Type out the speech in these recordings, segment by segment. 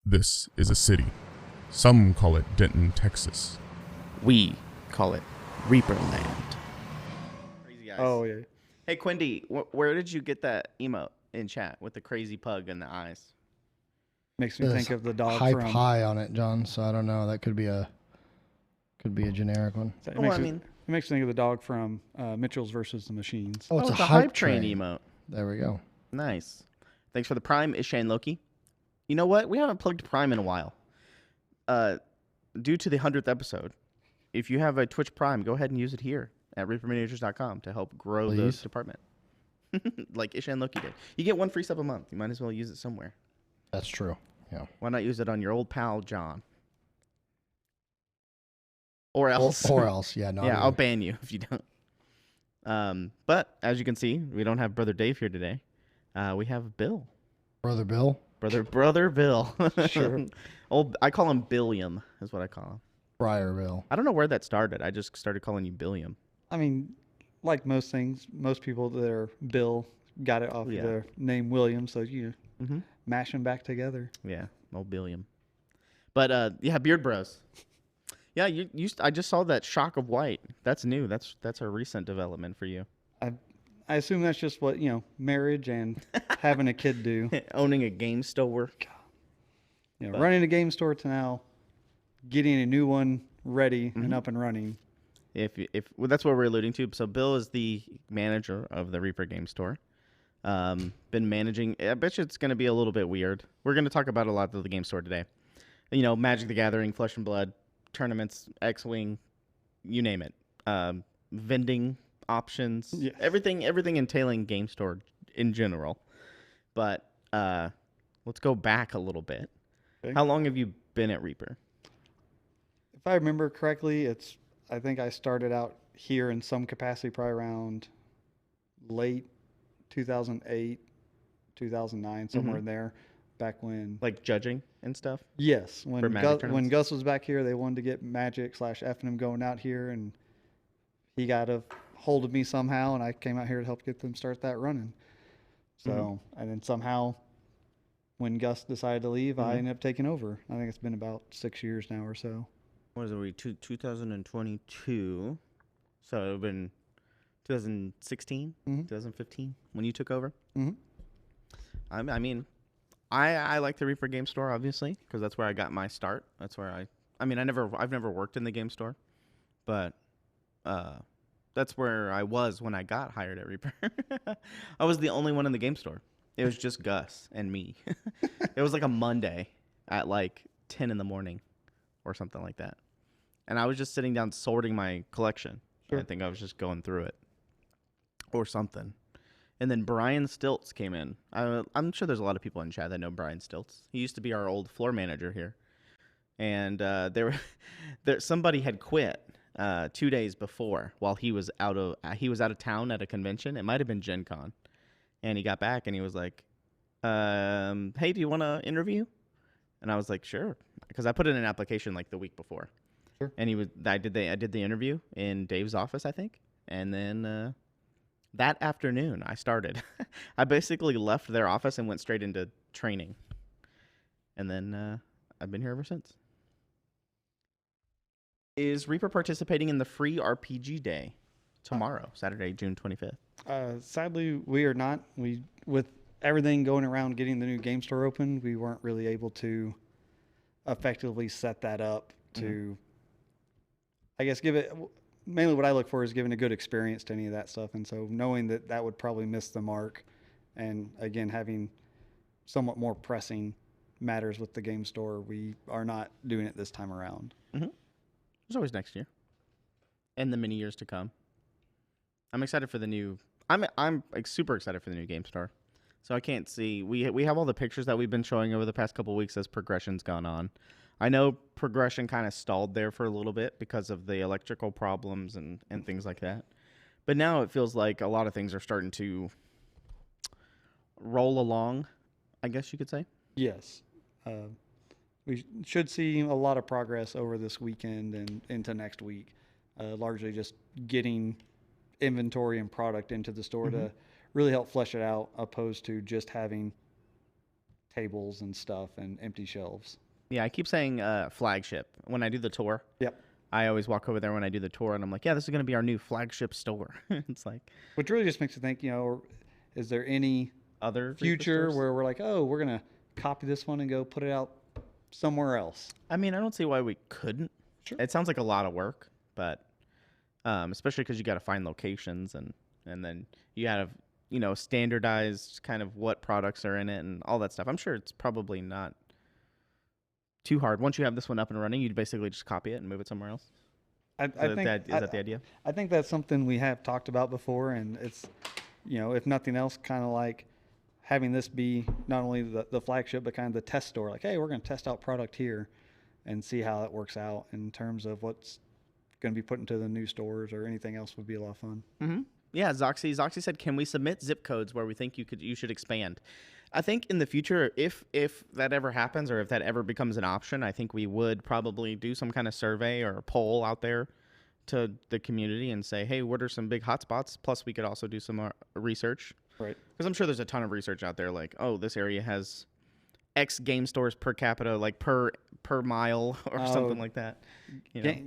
This is a city. Some call it Denton, Texas. We call it ReaperLand. Crazy eyes. Oh yeah. Hey, Quindy, where did you get that emote in chat with the crazy pug and the eyes? Makes me think of the dog hype from. high on it, John. So I don't know. That could be a generic one. It Well, makes, I it, mean- it makes me think of the dog from Mitchell's versus the Machines. Oh, it's a the hype train train. emote. There we go. Nice. Thanks for the Prime, Isha and Loki. You know what? We haven't plugged Prime in a while. Due to the 100th episode, if you have a Twitch Prime, go ahead and use it here at reaperminiatures.com to help grow the Please. department. Like Isha and Loki did. You get one free sub a month. You might as well use it somewhere. That's true. Yeah. Why not use it on your old pal, John? Or else. Or else, yeah. No. Yeah, I'll ban you if you don't. But as you can see, we don't have Brother Dave here today. We have Bill. Brother Bill. Brother Bill. Sure. I call him Billiam, is what I call him. Friar Bill. I don't know where that started. I just started calling you Billiam. I mean, like most things, most people that are Bill got it off Yeah. of their name William, so you Mm-hmm. mash them back together. Yeah, old Billiam. But yeah, Beard Bros. Yeah, I just saw that shock of white. That's new. That's a recent development for you. I assume that's just what marriage and having a kid do. Owning a game store. But- Running a game store to now getting a new one ready Mm-hmm. and up and running. Well, that's what we're alluding to. So Bill is the manager of the Reaper Game Store. Been managing. I bet you it's going to be a little bit weird. We're going to talk about a lot of the game store today. Magic the Gathering, Flesh and Blood, tournaments, X-Wing, you name it. Vending options, Yes. everything entailing game store in general. But let's go back a little bit. Okay. How long have you been at Reaper? If I remember correctly, I think I started out here in some capacity probably around late 2008, 2009, somewhere in there, back when. Like judging and stuff? Yes, For when Magic when tournaments? Gus was back here, they wanted to get Magic / FNM going out here, and he got a hold of me somehow, and I came out here to help get them start that running. So, and then somehow, when Gus decided to leave, I ended up taking over. I think it's been about 6 years now or so. What is it? 2022. So it would have been 2016, 2015 when you took over. Mhm. I mean, I like the Reaper Game Store obviously because that's where I got my start. That's where I've never worked in the game store, but that's where I was when I got hired at Reaper. I was the only one in the game store. It was just Gus and me. It was like a Monday at like 10 in the morning or something like that. And I was just sitting down sorting my collection. Sure. I think I was just going through it or something. And then Brian Stilts came in. I'm sure there's a lot of people in chat that know Brian Stilts. He used to be our old floor manager here. And somebody had quit 2 days before while he was out of town at a convention. It might have been Gen Con. And he got back and he was like, hey, do you want to interview? And I was like, sure. Because I put in an application like the week before. Sure. And I did the interview in Dave's office, I think. And then that afternoon I started. I basically left their office and went straight into training. And then I've been here ever since. Is Reaper participating in the free RPG day tomorrow, Saturday, June 25th? Sadly, we are not. With everything going around getting the new game store open, we weren't really able to effectively set that up to, I guess, give it. Mainly what I look for is giving a good experience to any of that stuff. And so knowing that would probably miss the mark, and again, having somewhat more pressing matters with the game store, we are not doing it this time around. There's always next year. And the many years to come. I'm excited for the new... I'm like super excited for the new game store. So I can't see... We have all the pictures that we've been showing over the past couple weeks as progression's gone on. I know progression kind of stalled there for a little bit because of the electrical problems and things like that. But now it feels like a lot of things are starting to roll along, I guess you could say. Yes. We should see a lot of progress over this weekend and into next week. Largely just getting inventory and product into the store to really help flesh it out, opposed to just having tables and stuff and empty shelves. Yeah, I keep saying flagship when I do the tour. Yep. I always walk over there when I do the tour, and I'm like, yeah, this is going to be our new flagship store. It's like Which really just makes you think, is there any other Reaper future stores? where we're like, oh, we're going to copy this one and go put it out somewhere else? I mean, I don't see why we couldn't. Sure. It sounds like a lot of work, but especially because you got to find locations and then you got to standardized kind of what products are in it and all that stuff. I'm sure it's probably not too hard. Once you have this one up and running, you'd basically just copy it and move it somewhere else. I Is think that the idea? I think that's something we have talked about before, and it's, if nothing else, kind of like having this be not only the flagship, but kind of the test store. Like, hey, we're going to test out product here and see how it works out in terms of what's going to be put into the new stores or anything else would be a lot of fun. Mm-hmm. Yeah, Zoxy said, can we submit zip codes where we think you should expand? I think in the future, if that ever happens or if that ever becomes an option, I think we would probably do some kind of survey or a poll out there to the community and say, hey, what are some big hotspots? Plus, we could also do some research. Right. Because I'm sure there's a ton of research out there like, oh, this area has X game stores per capita, like per mile or something like that.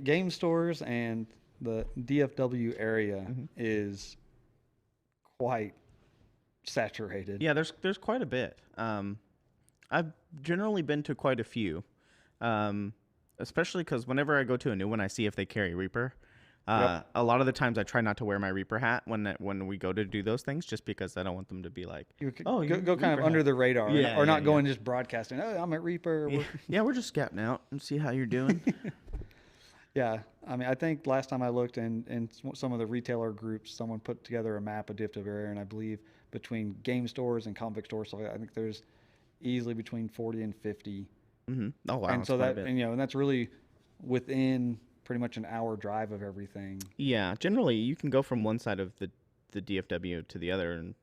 Game stores and the DFW area is quite saturated. Yeah, there's quite a bit. I've generally been to quite a few, especially because whenever I go to a new one, I see if they carry Reaper. A lot of the times I try not to wear my Reaper hat when we go to do those things, just because I don't want them to be like, go kind of under the radar, or not going just broadcasting. Oh, I'm at Reaper. Yeah, we're just scouting out and see how you're doing. Yeah, I mean, I think last time I looked in some of the retailer groups, someone put together a map of DFW area, and I believe between game stores and comic stores, so I think there's easily between 40 and 50. Mm-hmm. Oh wow! And so and that's really within pretty much an hour drive of everything. Yeah, generally you can go from one side of the DFW to the other in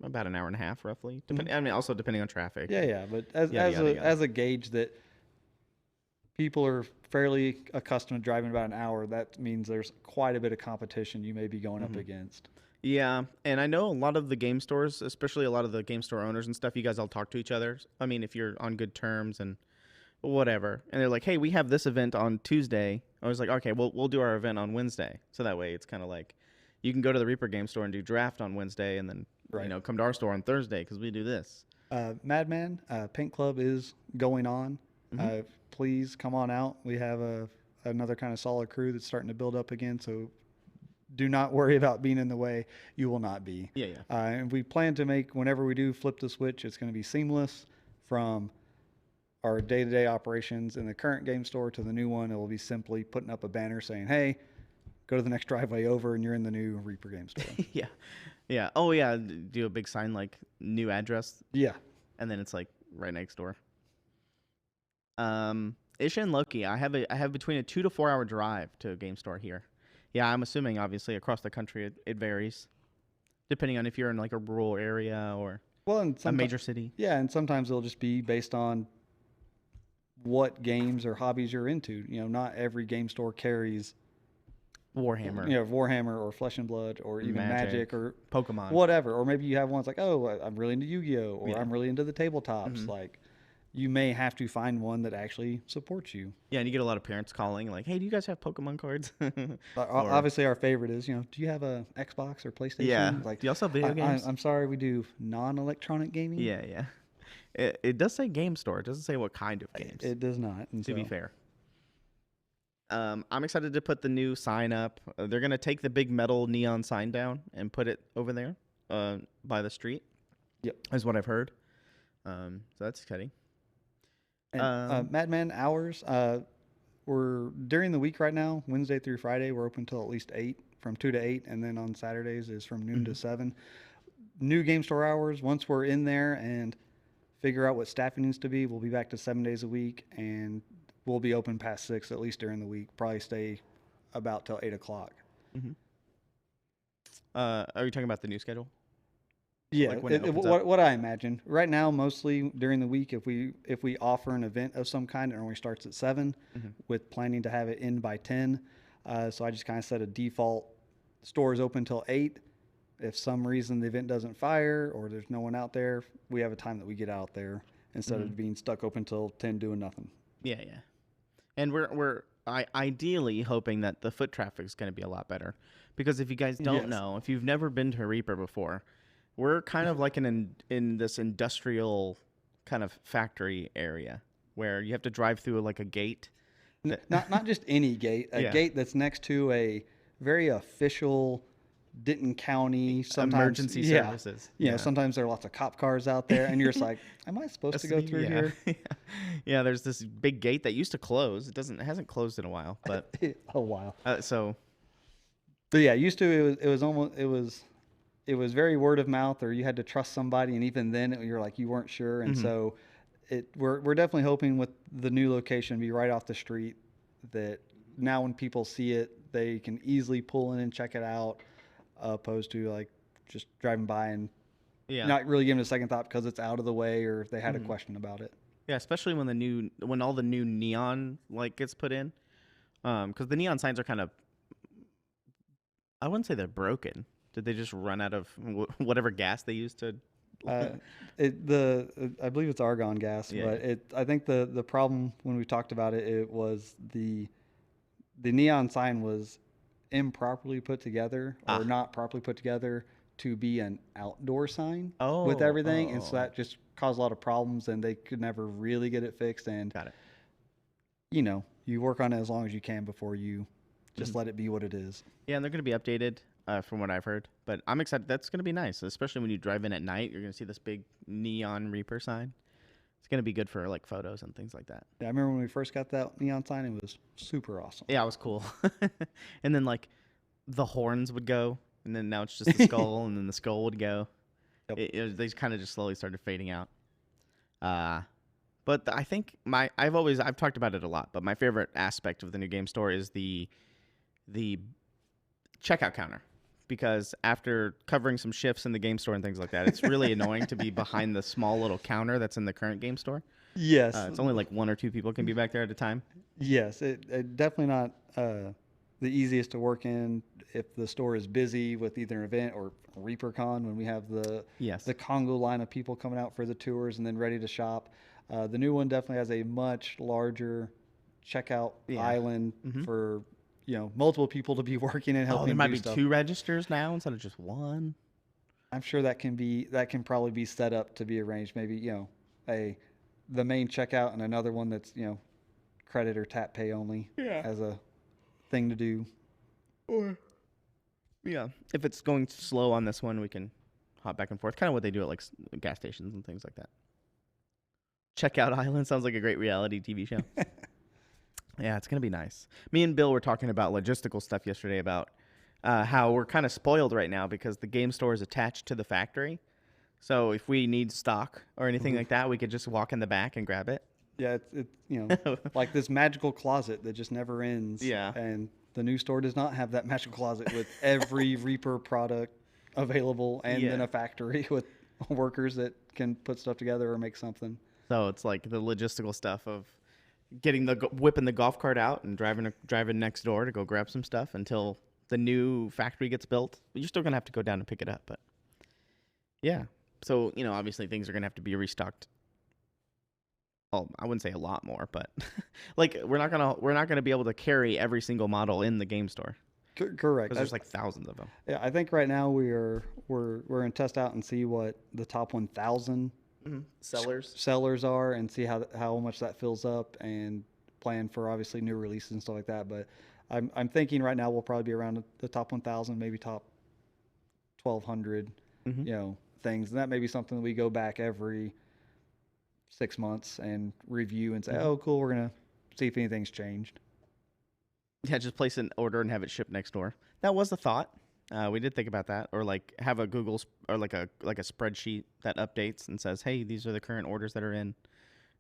about an hour and a half, roughly. I mean, also depending on traffic. Yeah, but as a gauge that people are fairly accustomed to driving about an hour, that means there's quite a bit of competition you may be going up against. Yeah, and I know a lot of the game stores, especially a lot of the game store owners and stuff, you guys all talk to each other. I mean, if you're on good terms and whatever. And they're like, hey, we have this event on Tuesday. I was like, okay, we'll do our event on Wednesday. So that way it's kind of like you can go to the Reaper game store and do draft on Wednesday and then, come to our store on Thursday because we do this. Madman, Paint Club is going on. Please come on out. We have another kind of solid crew that's starting to build up again. So do not worry about being in the way. You will not be. Yeah. And we plan to make, whenever we do flip the switch, it's going to be seamless from our day-to-day operations in the current game store to the new one. It will be simply putting up a banner saying, hey, go to the next driveway over and you're in the new Reaper game store. Yeah. Oh, yeah. Do a big sign like new address. Yeah. And then it's like right next door. Isha and Loki, I have between a 2 to 4 hour drive to a game store here. Yeah, I'm assuming obviously across the country it varies depending on if you're in like a rural area or a major city. Yeah, and sometimes it'll just be based on what games or hobbies you're into. Not every game store carries Warhammer. Warhammer or Flesh and Blood or even Magic or Pokemon. Whatever. Or maybe you have ones like, oh, I'm really into Yu-Gi-Oh! Or I'm really into the tabletops. Like, you may have to find one that actually supports you. Yeah, and you get a lot of parents calling like, hey, do you guys have Pokemon cards? Obviously, our favorite is, do you have a Xbox or PlayStation? Yeah. Like, do you also have video games? I'm sorry, we do non-electronic gaming. Yeah. It does say game store. It doesn't say what kind of games. It does not. To be fair. I'm excited to put the new sign up. They're going to take the big metal neon sign down and put it over there by the street. Yep. Is what I've heard. So that's exciting. And Madman hours, we're during the week right now, Wednesday through Friday, we're open till at least 8, from 2 to 8, and then on Saturdays is from noon to 7. New game store hours, once we're in there and figure out what staffing needs to be, we'll be back to 7 days a week, and we'll be open past 6, at least during the week, probably stay about till 8 o'clock. Are you talking about the new schedule? Yeah, what I imagine right now, mostly during the week, if we offer an event of some kind, it only starts at 7, with planning to have it in by 10. So I just kind of set a default stores open till 8. If some reason the event doesn't fire or there's no one out there, we have a time that we get out there instead of being stuck open till 10 doing nothing. Yeah, yeah. And we're ideally hoping that the foot traffic is going to be a lot better, because if you guys don't know, if you've never been to Reaper before, we're kind of like in this industrial kind of factory area where you have to drive through like a gate. Not just any gate, a gate that's next to a very official Denton County Emergency services. You know, sometimes there are lots of cop cars out there, and you're just like, am I supposed to go through here? Yeah, there's this big gate that used to close. It hasn't closed in a while, but a while. But yeah, used to it was very word of mouth, or you had to trust somebody, and even then you're like you weren't sure, and so we're definitely hoping with the new location be right off the street, that now when people see it, they can easily pull in and check it out, opposed to like just driving by and not really giving it a second thought because it's out of the way, or if they had a question about it. Yeah, especially when all the new neon like gets put in, because the neon signs are kind of, I wouldn't say they're broken. Did they just run out of whatever gas they used to? I believe it's argon gas, but I think the problem when we talked about it, it was the neon sign was improperly put together or not properly put together to be an outdoor sign with everything, and so that just caused a lot of problems, and they could never really get it fixed. And got it. You know, you work on it as long as you can before you just let it be what it is. Yeah, and they're going to be updated from what I've heard, but I'm excited. That's going to be nice, especially when you drive in at night. You're going to see this big neon Reaper sign. It's going to be good for like photos and things like that. Yeah, I remember when we first got that neon sign, it was super awesome. Yeah, it was cool. And then like the horns would go, and then now it's just the skull, and then the skull would go. Yep. They kind of just slowly started fading out. But I think I've talked about it a lot, but my favorite aspect of the new game store is the checkout counter, because after covering some shifts in the game store and things like that, it's really annoying to be behind the small little counter that's in the current game store. Yes. It's only like one or two people can be back there at a time. Yes, it definitely not the easiest to work in if the store is busy with either an event or ReaperCon, when we have the Congo line of people coming out for the tours and then ready to shop. The new one definitely has a much larger checkout island for multiple people to be working and helping. There might be stuff. 2 registers now instead of just 1. I'm sure that can probably be set up to be arranged. Maybe the main checkout and another one that's credit or tap pay only as a thing to do. Or if it's going slow on this one, we can hop back and forth. Kind of what they do at like gas stations and things like that. Checkout Island sounds like a great reality TV show. Yeah, it's going to be nice. Me and Bill were talking about logistical stuff yesterday about how we're kind of spoiled right now because the game store is attached to the factory. So if we need stock or anything like that, we could just walk in the back and grab it. Yeah, it's like this magical closet that just never ends. Yeah. And the new store does not have that magical closet with every Reaper product available and then a factory with workers that can put stuff together or make something. So it's like the logistical stuff of whipping the golf cart out and driving next door to go grab some stuff until the new factory gets built. You're still gonna have to go down and pick it up, but yeah. So obviously things are gonna have to be restocked. Oh, I wouldn't say a lot more, but like we're not gonna be able to carry every single model in the game store. Correct. Because there's like thousands of them. Yeah, I think right now we're in test out and see what the top 1,000 sellers are, and see how much that fills up, and plan for obviously new releases and stuff like that. But I'm thinking right now we'll probably be around the top 1,000, maybe top 1,200, things, and that may be something that we go back every 6 months and review and say, oh, cool, we're gonna see if anything's changed. Yeah, just place an order and have it shipped next door. That was the thought. We did think about that, or like have a Google or like a spreadsheet that updates and says, "Hey, these are the current orders that are in,"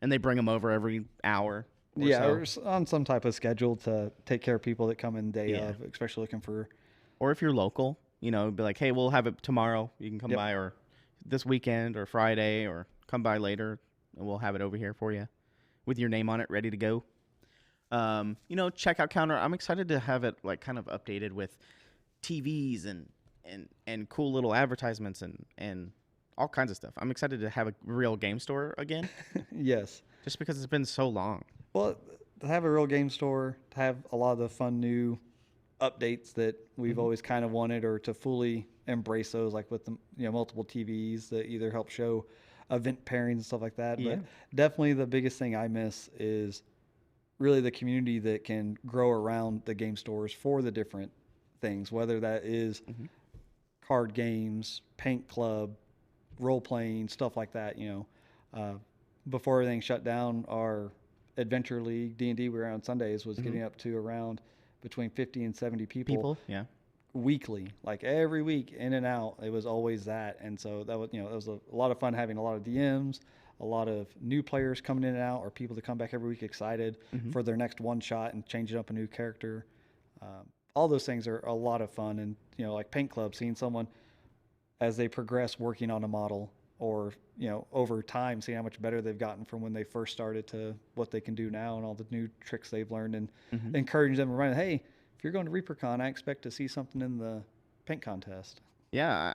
and they bring them over every hour. Or on some type of schedule to take care of people that come in day of, especially looking for. Or if you're local, be like, "Hey, we'll have it tomorrow. You can come by, or this weekend, or Friday, or come by later, and we'll have it over here for you, with your name on it, ready to go." Checkout counter. I'm excited to have it like kind of updated with TVs and cool little advertisements and all kinds of stuff. I'm excited to have a real game store again, Yes. just because it's been so long. Well, to have a real game store, to have a lot of the fun new updates that we've always kind of wanted, or to fully embrace those, like with the multiple TVs that either help show event pairings and stuff like that. Yeah. But definitely the biggest thing I miss is really the community that can grow around the game stores for the different things, whether that is card games, paint club, role playing, stuff like that. Before everything shut down, our Adventure League D&D we were on Sundays was getting up to around between 50 and 70 people Yeah. weekly, like every week, in and out. It was always that. And so that was it was a lot of fun, having a lot of DMs, a lot of new players coming in and out, or people that come back every week excited for their next one shot and changing up a new character. All those things are a lot of fun. And like paint club, seeing someone as they progress working on a model, or over time seeing how much better they've gotten from when they first started to what they can do now, and all the new tricks they've learned, and encouraging them, reminding, hey, if you're going to ReaperCon, I expect to see something in the paint contest. Yeah.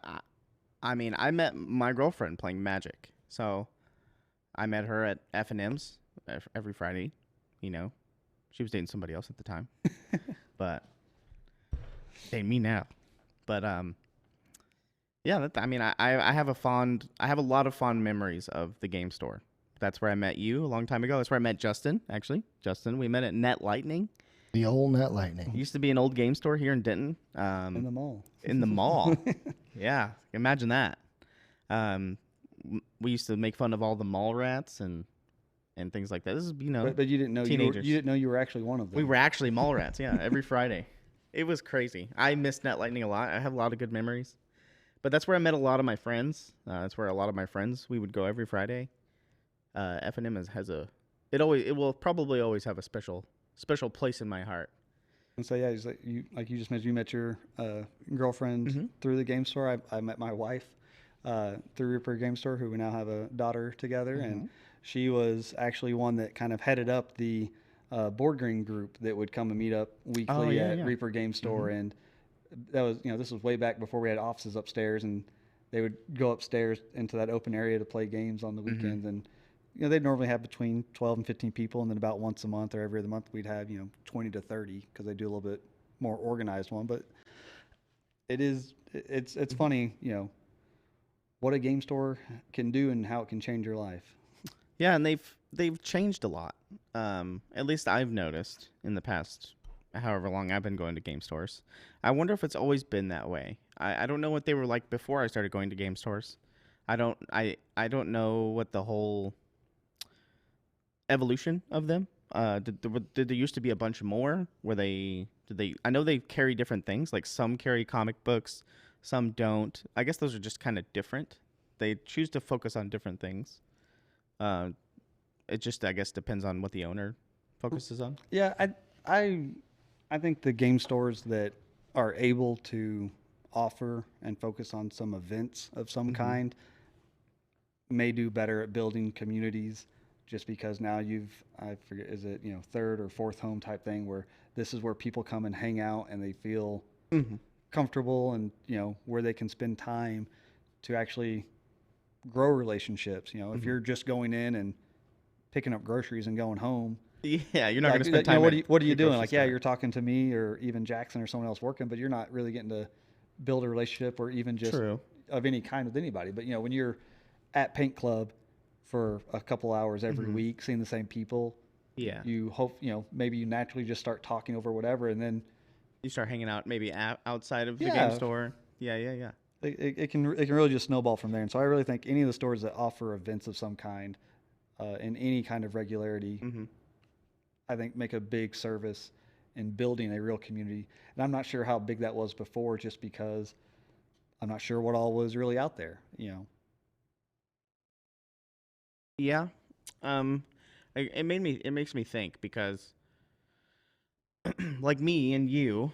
I mean, I met my girlfriend playing Magic, so I met her at F&M's every Friday. She was dating somebody else at the time, but dating me now. But yeah, I have a lot of fond memories of the game store. That's where I met you a long time ago. That's where I met Justin, actually. We met at Net Lightning. The old Net Lightning. It used to be an old game store here in Denton. In the mall. In the mall. Yeah, imagine that. We used to make fun of all the mall rats and things like that. This is, but you didn't know teenagers. you didn't know you were actually one of them. We were actually mall rats, yeah, every Friday. It was crazy. I miss Net Lightning a lot. I have a lot of good memories. But that's where I met a lot of my friends. That's where a lot of my friends, we would go every Friday. F&M it will probably always have a special place in my heart. And so yeah, like you just mentioned, you met your girlfriend through the game store. I met my wife through Reaper Game Store, who we now have a daughter together, and she was actually one that kind of headed up the board game group that would come and meet up weekly at Reaper Game Store. And that was this was way back before we had offices upstairs, and they would go upstairs into that open area to play games on the weekends. And they'd normally have between 12 and 15 people, and then about once a month or every other month we'd have 20 to 30, because they do a little bit more organized one. But it's funny what a game store can do and how it can change your life. Yeah, and they've changed a lot. At least I've noticed in the past however long I've been going to game stores. I wonder if it's always been that way. I don't know what they were like before I started going to game stores. I don't know what the whole evolution of them. Did there used to be a bunch more? I know they carry different things. Like some carry comic books, some don't. I guess those are just kind of different. They choose to focus on different things. It just, I guess, depends on what the owner focuses on. Yeah, I think the game stores that are able to offer and focus on some events of some kind may do better at building communities, just because now I forget, is it third or fourth home type thing, where this is where people come and hang out and they feel comfortable, and where they can spend time to actually grow relationships. If you're just going in and picking up groceries and going home, yeah, you're not going to spend time. What are you doing? Like, yeah, you're talking to me or even Jackson or someone else working, but you're not really getting to build a relationship, or even just of any kind with anybody. But when you're at Paint Club for a couple hours every week, seeing the same people, you hope maybe you naturally just start talking over whatever, and then you start hanging out maybe outside of the game store. Yeah. It can really just snowball from there. And so I really think any of the stores that offer events of some kind in any kind of regularity, I think make a big service in building a real community. And I'm not sure how big that was before, just because I'm not sure what all was really out there. Yeah. It makes me think, because like me and you,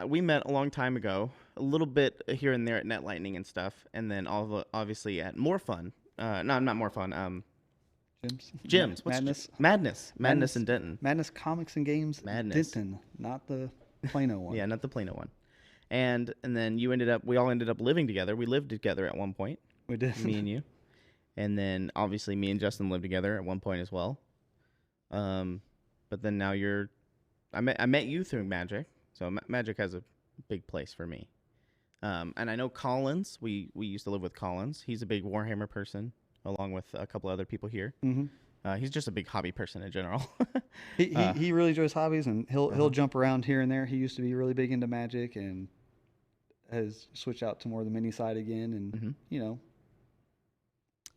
we met a long time ago, a little bit here and there at Net Lightning and stuff, and then obviously at More Fun. No, not More Fun. Gyms. Madness in Denton. Madness Comics and Games. Madness. Denton, not the Plano one. Yeah, not the Plano one. And then we all ended up living together. We lived together at one point. We did. Me and you. And then obviously me and Justin lived together at one point as well. But then now I met you through Magic, so Magic has a big place for me. And I know Collins. We used to live with Collins. He's a big Warhammer person, along with a couple other people here. Mm-hmm. He's just a big hobby person in general. He really enjoys hobbies, and he'll jump around here and there. He used to be really big into Magic, and has switched out to more of the mini side again. And you know,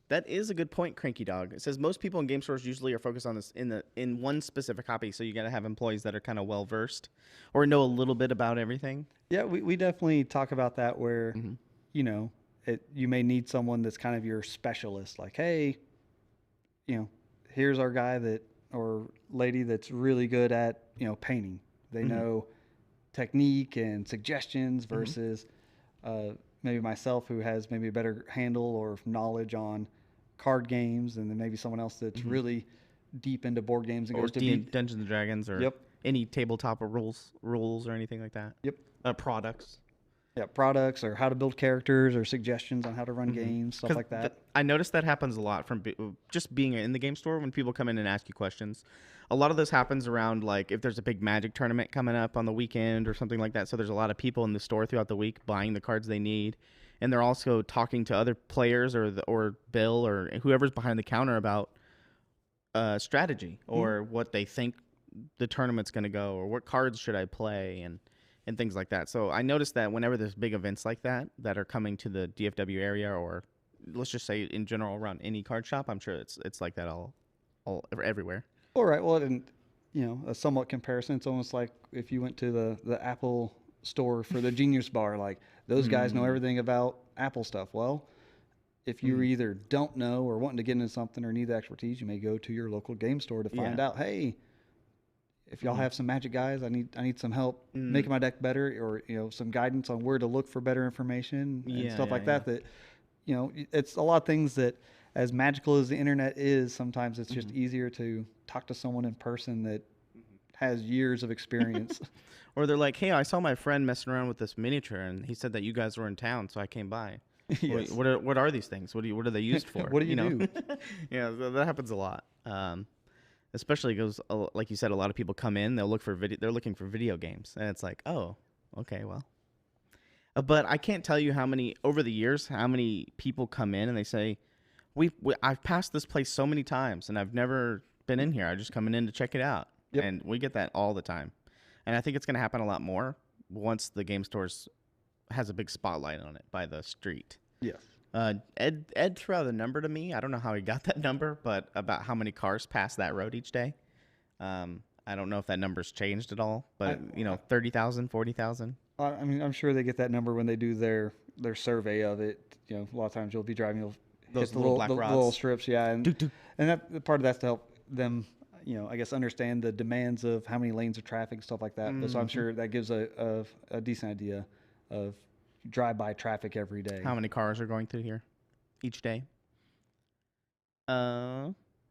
that is a good point, Cranky Dog. It says most people in game stores usually are focused on this in one specific hobby, so you got to have employees that are kind of well versed or know a little bit about everything. yeah, we definitely talk about that where Mhm. you know you may need someone that's kind of your specialist. Like, hey, you know, here's our guy that or lady that's really good at painting. They know technique and suggestions versus maybe myself who has maybe a better handle or knowledge on card games, and then maybe someone else that's really deep into board games and Or goes to Dungeons and Dragons, or Yep. any tabletop or rules or anything like that. Yep. Products. products or how to build characters or suggestions on how to run games, stuff like that. I noticed that happens a lot from just being in the game store when people come in and ask you questions. A lot of this happens around, like, if there's a big Magic tournament coming up on the weekend or something like that. So there's a lot of people in the store throughout the week buying the cards they need, and they're also talking to other players or Bill or whoever's behind the counter about strategy or what they think the tournament's going to go, or what cards should I play, and things like that. So I noticed that whenever there's big events like that are coming to the DFW area, or let's just say in general around any card shop, I'm sure it's like that all everywhere. All right. Well, and a somewhat comparison. It's almost like if you went to the Apple store for the Genius Bar, like those guys know everything about Apple stuff. Well, if you either don't know or wanting to get into something or need the expertise, you may go to your local game store to find out, hey, if y'all have some Magic guys, I need some help making my deck better, or some guidance on where to look for better information and stuff like that. That it's a lot of things that, as magical as the internet is, sometimes it's just easier to talk to someone in person that has years of experience. Or they're like, hey, I saw my friend messing around with this miniature, and he said that you guys were in town, so I came by. Yes. What are these things? What are they used for? What do you do? Yeah, that happens a lot. Especially because, like you said, a lot of people come in, they'll look for they're looking for video games, and it's like, oh, okay, well. But I can't tell you how many people come in and they say, I've passed this place so many times and I've never been in here. I'm just coming in to check it out. Yep. And we get that all the time. And I think it's going to happen a lot more once the game stores has a big spotlight on it by the street. Yes. Ed threw out a number to me. I don't know how he got that number, but about how many cars pass that road each day. I don't know if that number's changed at all, but 30,000, 40,000. I mean, I'm sure they get that number when they do their survey of it. A lot of times you'll be driving, you'll Those hit the little little, black the little rods. strips, and that part of that's to help them, I guess, understand the demands of how many lanes of traffic and stuff like that. So I'm sure that gives a decent idea of drive-by traffic every day. How many cars are going through here each day?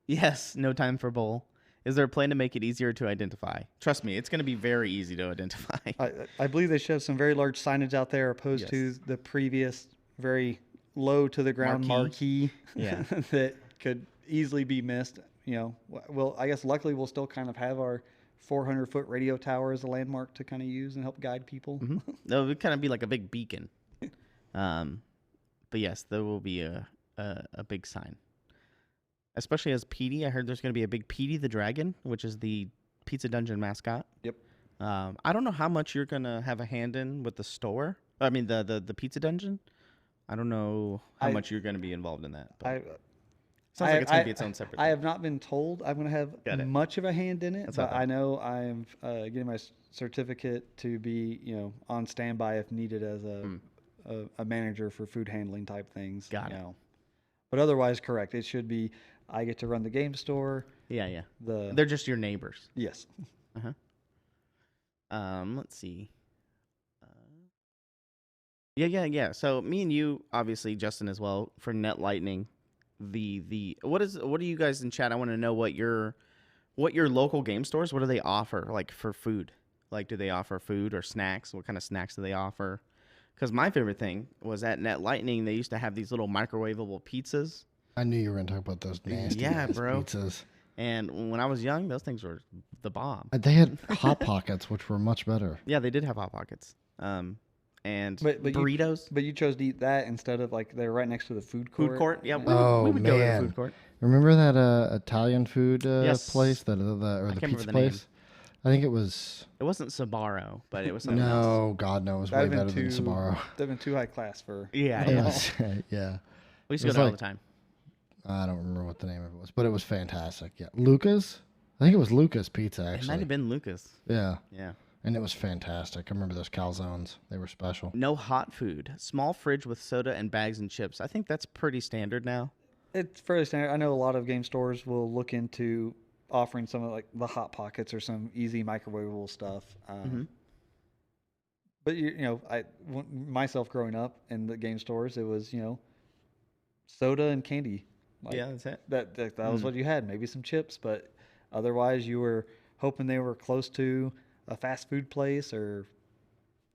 Yes, no time for bowl. Is there a plan to make it easier to identify? Trust me, it's going to be very easy to identify. I believe they should have some very large signage out there opposed to the previous very low to the ground marquee Yeah. that could easily be missed. Well, I guess luckily we'll still kind of have our 400-foot radio tower as a landmark to kind of use and help guide people. That would kind of be like a big beacon. But yes, there will be a big sign. Especially as Petey, I heard there's going to be a big Petey the Dragon, which is the Pizza Dungeon mascot. Yep. I don't know how much you're going to have a hand in with the store. I mean, the Pizza Dungeon. I don't know how much you're going to be involved in that. But sounds like it's going to be its own separate thing. I have not been told I'm going to have much of a hand in it, That's but okay. I know I'm getting my certificate to be, on standby if needed as a manager for food handling type things. Got it. But otherwise, correct. It should be I get to run the game store. Yeah. They're just your neighbors. Yes. Let's see. Yeah. So me and you, obviously Justin as well, for Net Lightning. What do you guys in chat? I want to know what your local game stores, what do they offer like for food? Like, do they offer food or snacks? What kind of snacks do they offer? Because my favorite thing was at Net Lightning, they used to have these little microwavable pizzas. I knew you were going to talk about those nasty bro. pizzas. And when I was young, those things were the bomb. They had Hot Pockets, which were much better. Yeah, they did have Hot Pockets. And But burritos. But you chose to eat that instead of like they were right next to the food court. Food court? Yeah, Oh, we would go to the man. food court. Remember that Italian food Yes. place, or I the can't remember pizza the place? name. I think it was. It wasn't Sbarro, but it was something else. No, God, no, it was way That'd better than Sbarro. That'd been too high class for. Yeah, It yeah. was- yeah. We used It to go was there all like- the time. I don't remember what the name of it was, but it was fantastic. Yeah, Lucas. I think it was Lucas Pizza It might actually. have been Lucas. Yeah, Yeah. and it was fantastic. I remember those calzones; they were special. No hot food. Small fridge with soda and bags and chips. I think that's pretty standard now. It's fairly standard. I know a lot of game stores will look into offering some of like the Hot Pockets or some easy microwavable stuff. But myself growing up in the game stores, it was soda and candy. Like, Yeah, that's it. that was what you had. Maybe some chips, but otherwise you were hoping they were close to a fast food place or.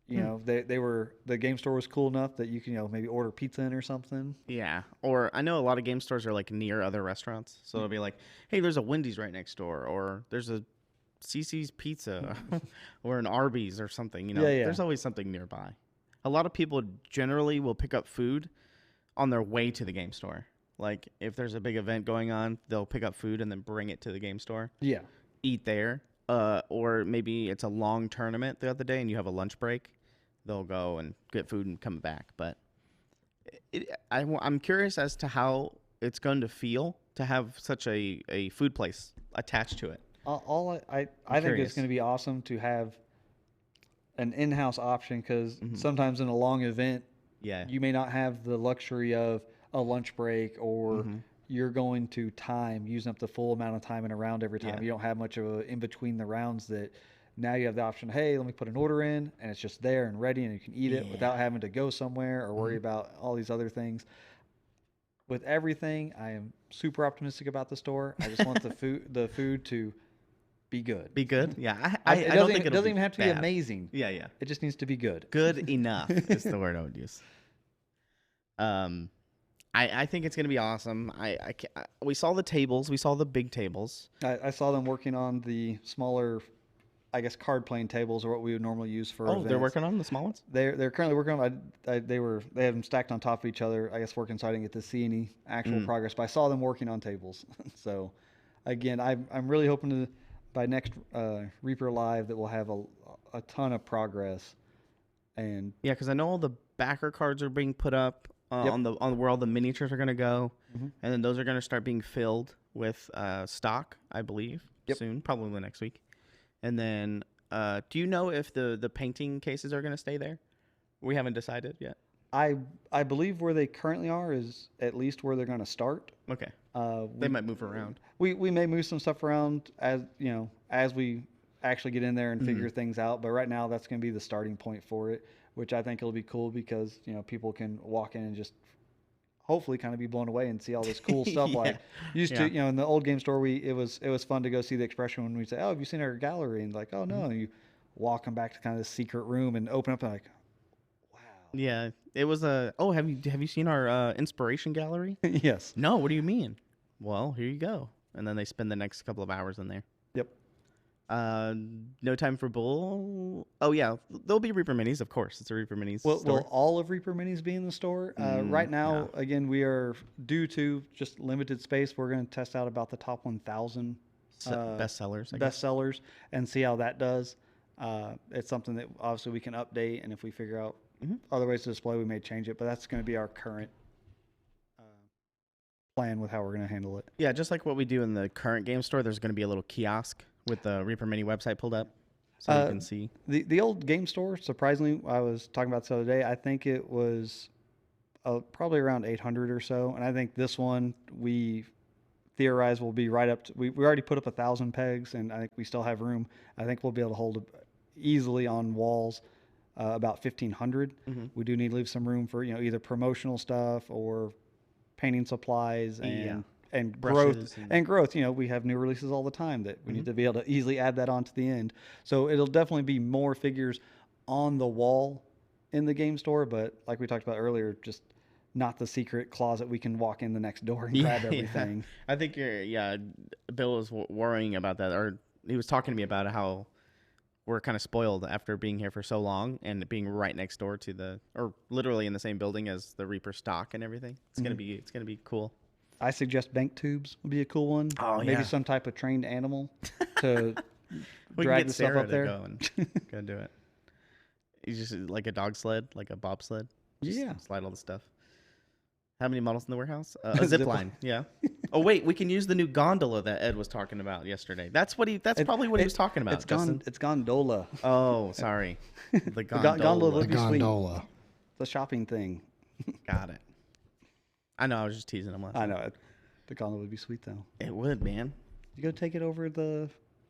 The game store was cool enough that you can maybe order pizza in or something. Yeah. Or I know a lot of game stores are like near other restaurants. So it'll be like, hey, there's a Wendy's right next door, or there's a CC's Pizza or an Arby's or something. Yeah. There's always something nearby. A lot of people generally will pick up food on their way to the game store. Like if there's a big event going on, they'll pick up food and then bring it to the game store. Yeah. Eat there. Or maybe it's a long tournament the other day and you have a lunch break. They'll go and get food and come back. But I'm curious as to how it's going to feel to have such a food place attached to it. I think curious. it's going to be awesome to have an in-house option because sometimes in a long event, Yeah. you may not have the luxury of a lunch break or you're going to using up the full amount of time in a round every time. Yeah. You don't have much of a in between the rounds that now you have the option, hey, let me put an order in and it's just there and ready and you can eat it without having to go somewhere or worry about all these other things. With everything, I am super optimistic about the store. I just want the food to be good. Be good? Yeah. I It don't think doesn't even have to be bad. amazing. Yeah, yeah. It just needs to be good. Good enough is the word I would use. I think it's going to be awesome. We saw the tables. We saw the big tables. I saw them working on the smaller, I guess, card playing tables or what we would normally use for events. They're working on the small ones? They're currently working on. They have them stacked on top of each other. I guess working so I didn't get to see any actual progress, but I saw them working on tables. So, again, I'm really hoping to by next Reaper Live that we'll have a ton of progress. And Yeah, because I know all the backer cards are being put up on where all the miniatures are going to go, and then those are going to start being filled with stock, I believe, soon, probably the next week. And then, do you know if the painting cases are going to stay there? We haven't decided yet. I believe where they currently are is at least where they're going to start. Okay. They might move around. We may move some stuff around as we actually get in there and figure things out. But right now, that's going to be the starting point for it, which I think will be cool because people can walk in and just hopefully kind of be blown away and see all this cool stuff. Like used to, in the old game store, it was fun to go see the expression when we say, "Oh, have you seen our gallery?" And like, "Oh no," and you walk them back to kind of this secret room and open up and like, wow. Yeah, it was a. Oh, have you seen our inspiration gallery? Yes. No, what do you mean? Well, here you go. And then they spend the next couple of hours in there. Yep. No Time for Bull. Oh yeah, there'll be Reaper Minis, of course. It's a Reaper Minis store. Will all of Reaper Minis be in the store? Right now, again, we are due to just limited space. We're going to test out about the top 1,000 bestsellers. I guess. bestsellers and see how that does. It's something that obviously we can update, and if we figure out other ways to display, we may change it. But that's going to be our current plan with how we're going to handle it. Yeah, just like what we do in the current game store, there's going to be a little kiosk with the Reaper Mini website pulled up, so you can see. The old game store, surprisingly, I was talking about this the other day. I think it was probably around 800 or so, and I think this one we theorize will be right up to. We already put up 1,000 pegs, and I think we still have room. I think we'll be able to hold easily on walls about 1,500. We do need to leave some room for either promotional stuff or painting supplies and growth and growth. We have new releases all the time that we need to be able to easily add that onto the end. So it'll definitely be more figures on the wall in the game store, but like we talked about earlier, just not the secret closet we can walk in the next door and grab everything. I think Bill was worrying about that, or he was talking to me about how we're kind of spoiled after being here for so long and being right next door to or literally in the same building as the Reaper stock and everything. It's gonna be cool. I suggest bank tubes would be a cool one. Oh, maybe yeah. some type of trained animal to We drag can the get stuff Sarah up there. to go do it. You just like a dog sled, like a bobsled. Just Yeah. slide all the stuff. How many models in the warehouse? A zip Zip line. Yeah. Oh wait, we can use the new gondola that Ed was talking about yesterday. That's probably what he was talking about. It's gondola. Oh, sorry. The gondola gondola. would be sweet. Gondola. The shopping thing. Got it. I know. I was just teasing him. I know. The gondola would be sweet though. It would, man. You go take it over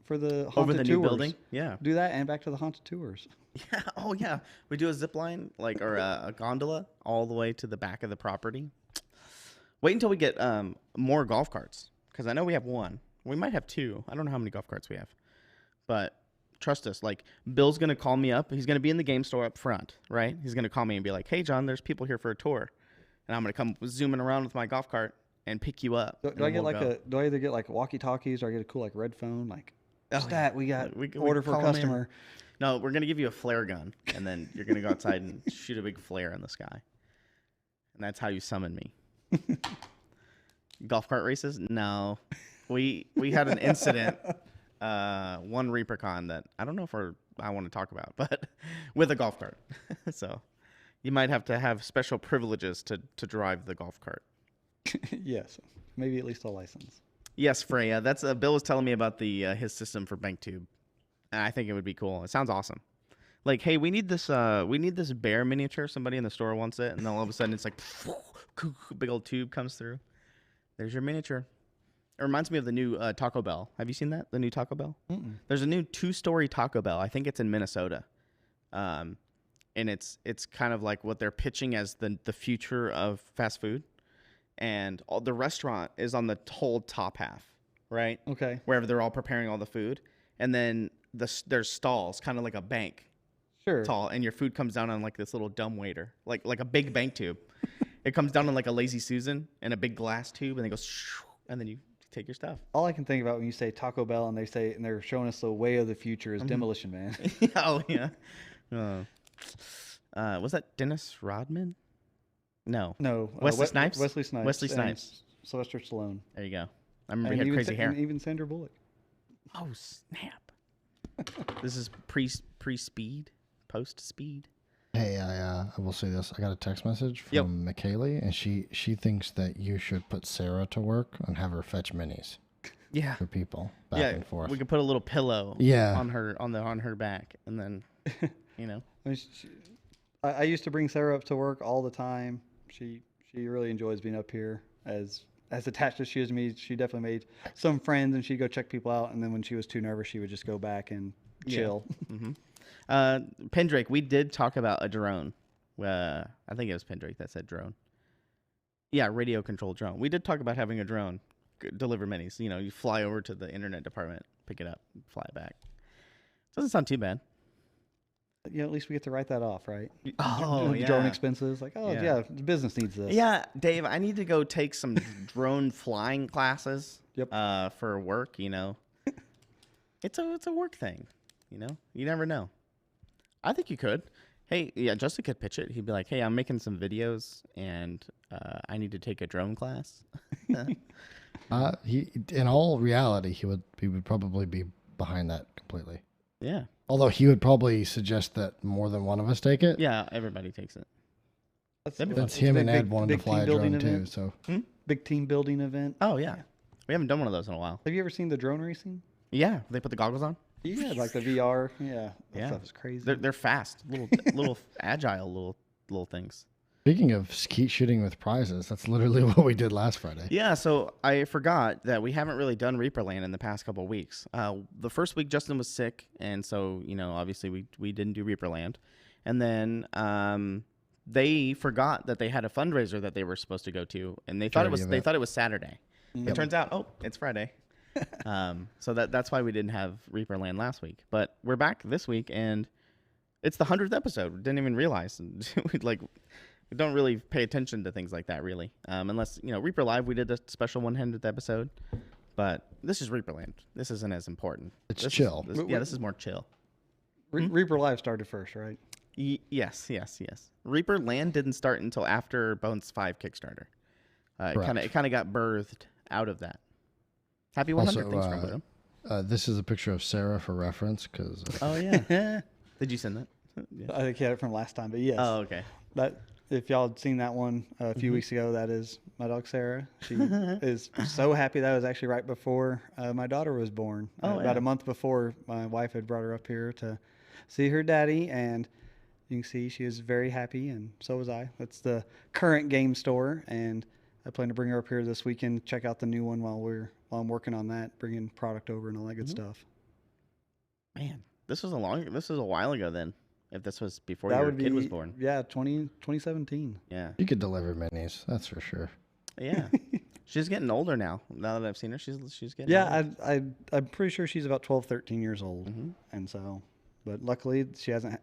for the haunted Over the tours. new building. Yeah. Do that and back to the haunted tours. Yeah. Oh, yeah. We do a zip line, or a gondola, all the way to the back of the property. Wait until we get more golf carts, because I know we have one. We might have two. I don't know how many golf carts we have, but trust us. Like, Bill's gonna call me up. He's gonna be in the game store up front, right? He's gonna call me and be like, "Hey, John, there's people here for a tour," and I'm gonna come zooming around with my golf cart and pick you up. Do I either get like walkie talkies or I get a cool like red phone? Like, what's that? We got order for a customer. No, we're gonna give you a flare gun, and then you're gonna go outside and shoot a big flare in the sky, and that's how you summon me. Golf cart races? No, we had an incident, one ReaperCon that I don't know if I want to talk about, but with a golf cart. So you might have to have special privileges to drive the golf cart. Yes, maybe at least a license. Yes, Freya. That's Bill was telling me about his system for BankTube. And I think it would be cool. It sounds awesome. Like, hey, we need this bear miniature. Somebody in the store wants it, and then all of a sudden it's like big old tube comes through. There's your miniature. It reminds me of the new Taco Bell. Have you seen that? The new Taco Bell? Mm-mm. There's a new 2-story Taco Bell. I think it's in Minnesota. And it's kind of like what they're pitching as the future of fast food. And the restaurant is on the whole top half, right? Okay. Wherever they're all preparing all the food. And then there's stalls, kind of like a bank. Sure. Tall, and your food comes down on like this little dumb waiter, like a big bank tube. It comes down on like a Lazy Susan and a big glass tube, and it goes, and then you take your stuff. All I can think about when you say Taco Bell and they're showing us the way of the future is Demolition Man. Oh yeah. Was that Dennis Rodman? No. No. Wesley Snipes. Wesley Snipes. Wesley and Snipes. Sylvester Stallone. There you go. I remember And he had even crazy hair. And even Sandra Bullock. Oh snap! This is pre-speed, post-speed. Hey, I will say this. I got a text message from McKaylee, and she thinks that you should put Sarah to work and have her fetch minis Yeah. for people back and forth. We could put a little pillow. Yeah. On her back, and then, you know. I mean, I used to bring Sarah up to work all the time. She really enjoys being up here. As attached as she is to me, she definitely made some friends, and she'd go check people out. And then when she was too nervous, she would just go back and chill. Yeah. Mm-hmm. Pendrake, we did talk about a drone. I think it was Pendrake that said drone. Yeah, radio controlled drone. We did talk about having a drone deliver minis. You know, you fly over to the internet department, pick it up, fly it back. Doesn't sound too bad. You know, at least we get to write that off, right? Oh, yeah. Drone expenses. Like, yeah, the business needs this. Yeah, Dave, I need to go take some drone flying classes. Yep. For work, you know. It's a work thing, you know. You never know. I think you could. Hey, yeah, Justin could pitch it. He'd be like, "Hey, I'm making some videos, and I need to take a drone class." He, in all reality, he would probably be behind that completely. Yeah. Although he would probably suggest that more than one of us take it. Yeah, everybody takes it. That's him and Ed wanted to fly a drone too. So Big team building event. Oh yeah, we haven't done one of those in a while. Have you ever seen the drone racing? Yeah, they put the goggles on. Yeah, like the VR. Yeah, that Yeah. stuff is crazy. They're fast, little agile little things. speaking of skeet shooting with prizes, that's literally what we did last Friday. Yeah, so I forgot that we haven't really done ReaperLand in the past couple of weeks. The first week Justin was sick, and so obviously we didn't do ReaperLand, and then they forgot that they had a fundraiser that they were supposed to go to, and they thought it was Saturday. It turns out, it's Friday. So that's why we didn't have ReaperLand last week. But we're back this week, and It's the 100th episode. Didn't even realize. We don't really pay attention to things like that, really. Unless, Reaper Live, we did a special 100th episode. But this is ReaperLand. This isn't as important. It's this chill. This is more chill. Reaper Live started first, right? Yes. ReaperLand didn't start until after Bones 5 Kickstarter. It kind of got birthed out of that. Happy 100. Thanks, Crumbledome. This is a picture of Sarah for reference, because. Oh yeah. Did you send that? Yeah. I think you had it from last time, but yes. Oh, okay. That if y'all had seen that one a few weeks ago, that is my dog Sarah. She is so happy. That was actually right before my daughter was born. About a month before my wife had brought her up here to see her daddy, and you can see she is very happy, and so was I. That's the current game store, and I plan to bring her up here this weekend, check out the new one while I'm working on that, bringing product over and all that good stuff. Man, this was a while ago then. If this was before your kid was born. Yeah, 2017. Yeah. You could deliver minis, that's for sure. Yeah. She's getting older now. Now that I've seen her, she's getting older. I'm pretty sure she's about 12, 13 years old. And so, but luckily she hasn't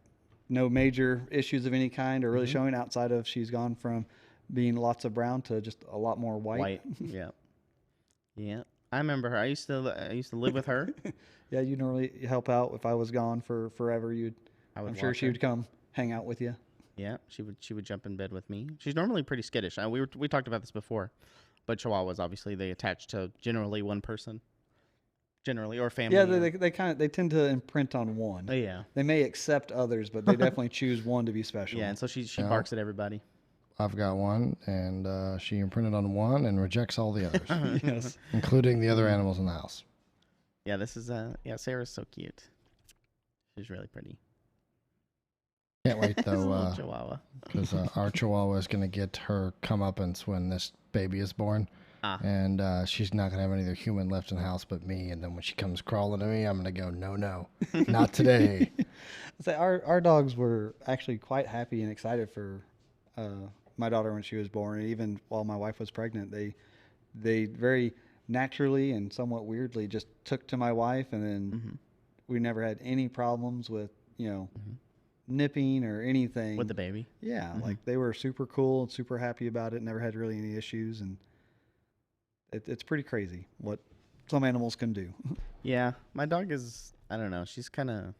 no major issues of any kind or really showing outside of she's gone from being lots of brown to just a lot more white. Yeah. Yeah. I remember her. I used to live with her. Yeah, you normally help out if I was gone for forever. I'm sure she would come hang out with you. Yeah, she would jump in bed with me. She's normally pretty skittish. We talked about this before, but Chihuahuas obviously they attach to generally one person, or family. Yeah, they tend to imprint on one. Oh yeah. They may accept others, but they definitely choose one to be special. Yeah, and so she barks at everybody. I've got one, and she imprinted on one and rejects all the others. Yes, including the other animals in the house. Yeah, this is Sarah's so cute. She's really pretty. Can't wait though, Chihuahua. Because our Chihuahua is going to get her comeuppance when this baby is born, and she's not going to have any other human left in the house but me. And then when she comes crawling to me, I'm going to go, no, not today. So our dogs were actually quite happy and excited for my daughter when she was born, and even while my wife was pregnant, they very naturally and somewhat weirdly just took to my wife, and then we never had any problems with nipping or anything with the baby. Yeah, like they were super cool and super happy about it. Never had really any issues, and it's pretty crazy what some animals can do. Yeah, my dog is. I don't know. She's kind of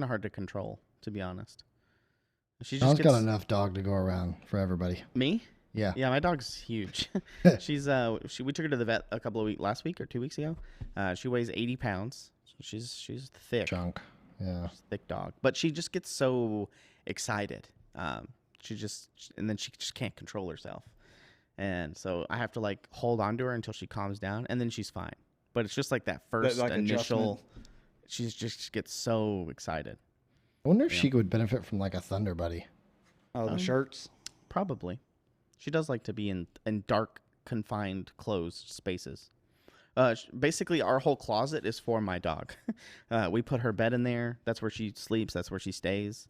hard to control, to be honest. She's got enough dog to go around for everybody. Me? Yeah. Yeah, my dog's huge. We took her to the vet a couple of last week or 2 weeks ago. She weighs 80 pounds. So she's thick. Chunk. Yeah. She's a thick dog. But she just gets so excited. And then she just can't control herself. And so I have to hold on to her until she calms down, and then she's fine. But it's just that first initial, she just gets so excited. I wonder if she would benefit from a Thunder Buddy. Oh, the shirts? Probably. She does like to be in dark, confined, closed spaces. Basically, our whole closet is for my dog. We put her bed in there. That's where she sleeps. That's where she stays.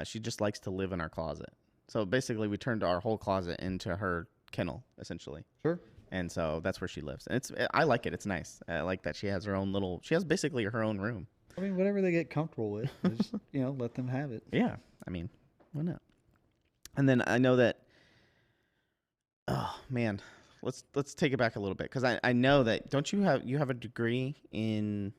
She just likes to live in our closet. So basically, we turned our whole closet into her kennel, essentially. Sure. And so that's where she lives. And I like it. It's nice. I like that she has her own she has basically her own room. I mean, whatever they get comfortable with, just, let them have it. Yeah. I mean, why not? And then I know that, oh man, let's take it back a little bit. Cause I know that, don't you have a degree in?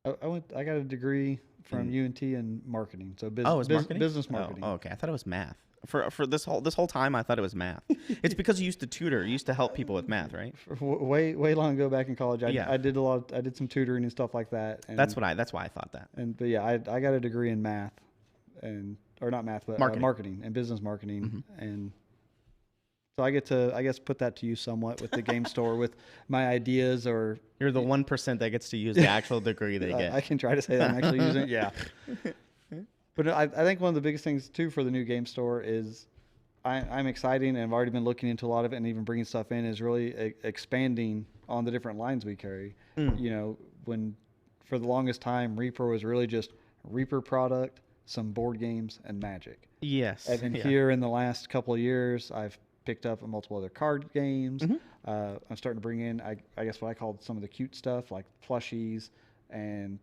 I got a degree from UNT in marketing. So marketing? Business marketing. Oh, okay. I thought it was math. For this whole time, I thought it was math. It's because you used to tutor. You used to help people with math, right? Way long ago back in college, I did I did some tutoring and stuff like that. And that's why I thought that. But yeah, I got a degree in math, or not math, but marketing and business marketing, and so I get to put that to use somewhat with the game store with my ideas. Or you're the 1% that gets to use the actual degree they get. I can try to say that I'm actually using it. Yeah. But I think one of the biggest things, too, for the new game store is I'm excited, and I've already been looking into a lot of it and even bringing stuff in, is really expanding on the different lines we carry. When for the longest time, Reaper was really just Reaper product, some board games, and Magic. Yes. And then here in the last couple of years, I've picked up multiple other card games. I'm starting to bring in, I guess, what I call some of the cute stuff, like plushies and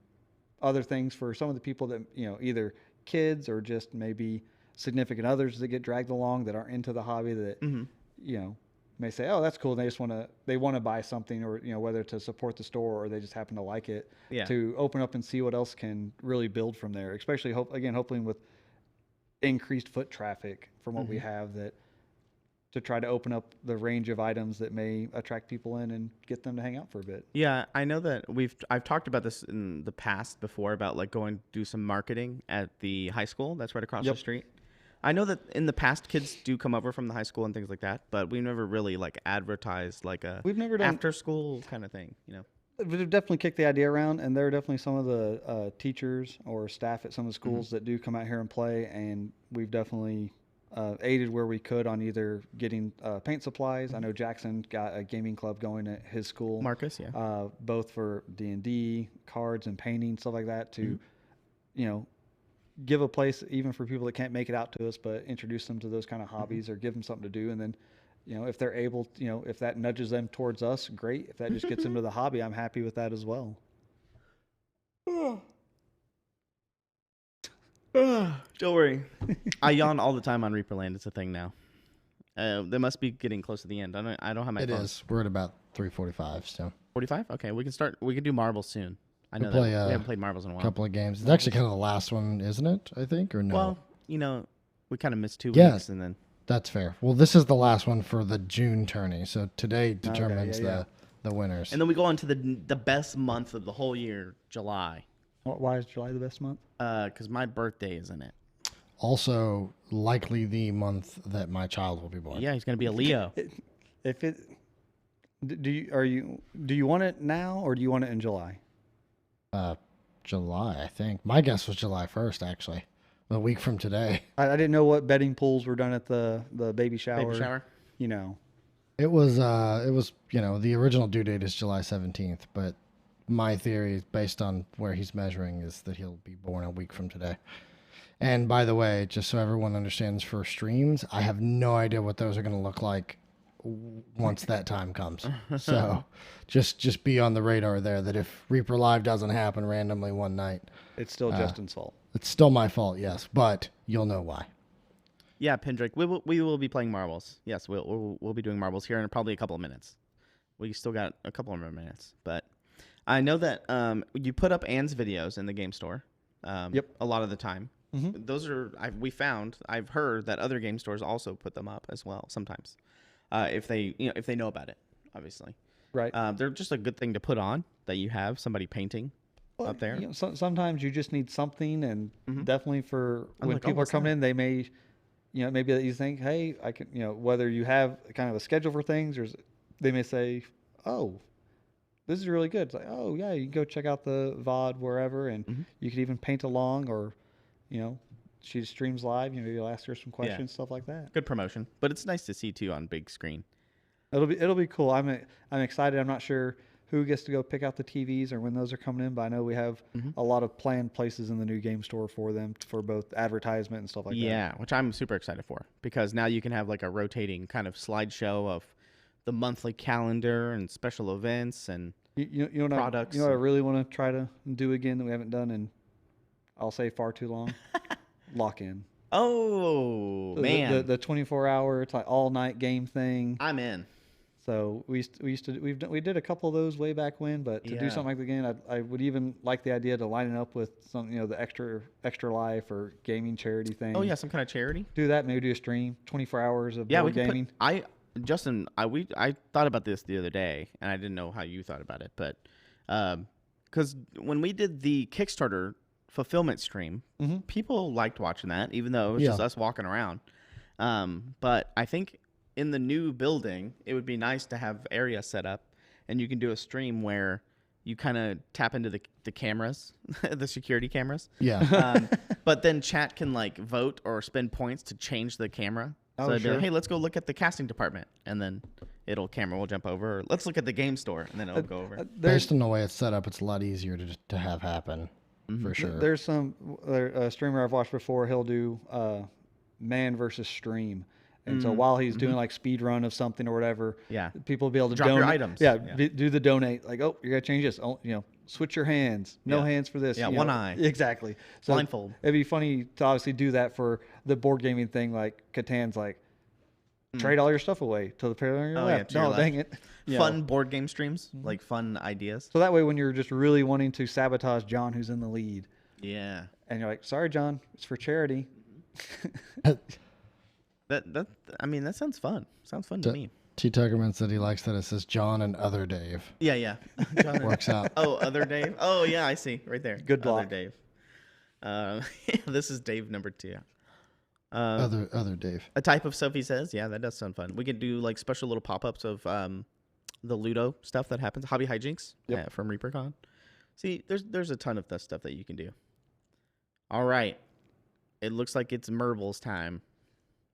other things for some of the people that either kids or just maybe significant others that get dragged along that aren't into the hobby that, you know, may say, oh, that's cool. And they want to buy something, or, you know, whether to support the store or they just happen to like it, to open up and see what else can really build from there, especially hopefully with increased foot traffic from what we have, that to try to open up the range of items that may attract people in and get them to hang out for a bit. Yeah, I know that I've talked about this in the past before about like going to do some marketing at the high school that's right across the street. I know that in the past kids do come over from the high school and things like that, but we've never really like advertised like we've never done after school kind of thing, you know. We've definitely kicked the idea around, and there are definitely some of the teachers or staff at some of the schools that do come out here and play, and we've definitely aided where we could on either getting paint supplies. I know Jackson got a gaming club going at his school. Marcus, both for D&D, cards, and painting, stuff like that, to, you know, give a place even for people that can't make it out to us, but introduce them to those kind of hobbies or give them something to do. And then, you know, if they're able, you know, if that nudges them towards us, great. If that just gets them to the hobby, I'm happy with that as well. Don't worry. I yawn all the time on ReaperLand. It's a thing now. They must be getting close to the end. I don't have my phone. It is. We're at about 3:45 still. 45? Okay, we can start. We can do marbles soon. I know that we haven't played marbles in a while. A couple of games. It's actually kind of the last one, isn't it? I think, or no? Well, you know, we kind of missed 2 weeks, and then that's fair. Well, this is the last one for the June tourney, so today determines the winners. And then we go on to the best month of the whole year, July. Why is July the best month? Because my birthday is in it. Also, likely the month that my child will be born. Yeah, he's gonna be a Leo. Do you want it now, or do you want it in July? July, I think. My guess was July 1st, actually. A week from today. I didn't know what betting pools were done at the baby shower. Baby shower? You know. It was, you know, the original due date is July 17th, but my theory, based on where he's measuring, is that he'll be born a week from today. And by the way, just so everyone understands, for streams, I have no idea what those are going to look like once that time comes. So just be on the radar there that if Reaper Live doesn't happen randomly one night, it's still Justin's fault. It's still my fault, yes, but you'll know why. Yeah, Pendrake, we will be playing marbles. Yes, we'll be doing marbles here in probably a couple of minutes. We still got a couple more minutes, but I know that you put up Anne's videos in the game store. A lot of the time. Those are I've heard that other game stores also put them up as well sometimes. If they know about it, obviously. Right. They're just a good thing to put on, that you have somebody painting up there. You know, sometimes you just need something, and definitely for when people are coming in, they may, you know, maybe that you think, hey, I can, you know, whether you have kind of a schedule for things, or they may say, oh, this is really good. It's like, oh yeah, you can go check out the VOD wherever, and you could even paint along, or, you know, she streams live. You know, you'll ask her some questions, stuff like that. Good promotion, but it's nice to see too on big screen. It'll be cool. I'm excited. I'm not sure who gets to go pick out the TVs or when those are coming in, but I know we have a lot of planned places in the new game store for them, for both advertisement and stuff like that. Yeah, which I'm super excited for, because now you can have like a rotating kind of slideshow of the monthly calendar and special events and products. You know what I really want to try to do again that we haven't done in, I'll say, far too long? Lock in. Oh, man. The 24-hour, it's like all-night game thing. I'm in. So we did a couple of those way back when, but to do something like that again, I would even like the idea to line it up with some, you know, the extra life or gaming charity thing. Oh yeah, some kind of charity. Do that, maybe do a stream, 24 hours of board gaming. I thought about this the other day, and I didn't know how you thought about it, but because when we did the Kickstarter fulfillment stream, people liked watching that, even though it was just us walking around. But I think in the new building, it would be nice to have areas set up, and you can do a stream where you kind of tap into the cameras, the security cameras. Yeah. But then chat can like vote or spend points to change the camera. So it'd be like, hey, let's go look at the casting department, and then camera will jump over. Or, let's look at the game store, and then it'll go over. Based on the way it's set up, it's a lot easier to have happen, for sure. There's a streamer I've watched before. He'll do man versus stream. And so while he's doing like speed run of something or whatever, people will be able to drop your items. Do the donate. Like, oh, you got to change this. Oh, you know, switch your hands. No Yeah. hands for this. Yeah, you one know. eye. Exactly. So Blindfold. it'd be funny to obviously do that for the board gaming thing. Like Catan's like, trade all your stuff away to the player on your Oh, yeah, left. to your No, left. dang it. You Fun know. board game streams, like fun ideas. So that way, when you're just really wanting to sabotage John, who's in the lead, Yeah. and you're like, sorry, John, it's for charity. I mean, that sounds fun. Sounds fun to me. T. Tuckerman said he likes that it says John and other Dave. Yeah. Works out. Oh, other Dave. Oh, yeah, I see right there. Good block. Other Dave. This is Dave number 2. Other Dave. A type of Sophie says, yeah, that does sound fun. We could do like special little pop-ups of the Ludo stuff that happens, hobby hijinks from ReaperCon. See, there's a ton of that stuff that you can do. All right, it looks like it's marbles time.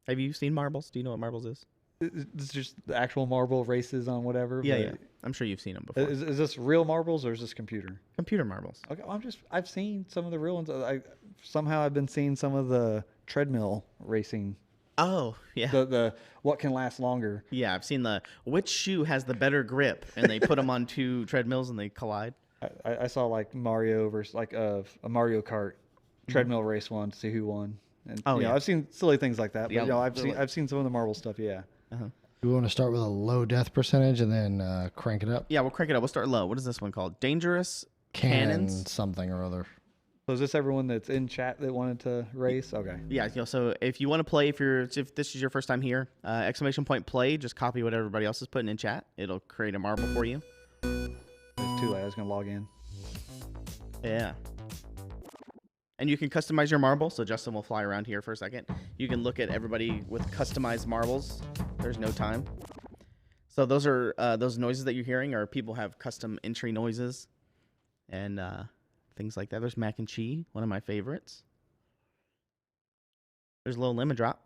Have you seen marbles? Do you know what marbles is? It's just the actual marble races on whatever. Yeah. I'm sure you've seen them before. Is this real marbles or is this computer? Computer marbles. Okay, well, I've seen some of the real ones. I've been seeing some of the treadmill racing. Oh, yeah. The what can last longer. Yeah, I've seen which shoe has the better grip, and they put them on 2 treadmills and they collide. I saw like Mario versus like a Mario Kart treadmill race one to see who won. And I've seen silly things like that. But I've seen some of the marble stuff. Yeah. We want to start with a low death percentage and then crank it up. Yeah, we'll crank it up. We'll start low. What is this one called? Dangerous Cannon cannons. something or other. So is this everyone that's in chat that wanted to race? Okay. Yeah. So if you want to play, if this is your first time here, exclamation point play. Just copy what everybody else is putting in chat. It'll create a marble for you. It's too late. I was gonna log in. Yeah. And you can customize your marble. So Justin will fly around here for a second. You can look at everybody with customized marbles. There's no time. So those are those noises that you're hearing are people have custom entry noises and things like that. There's mac and cheese, one of my favorites. There's a little lemon drop.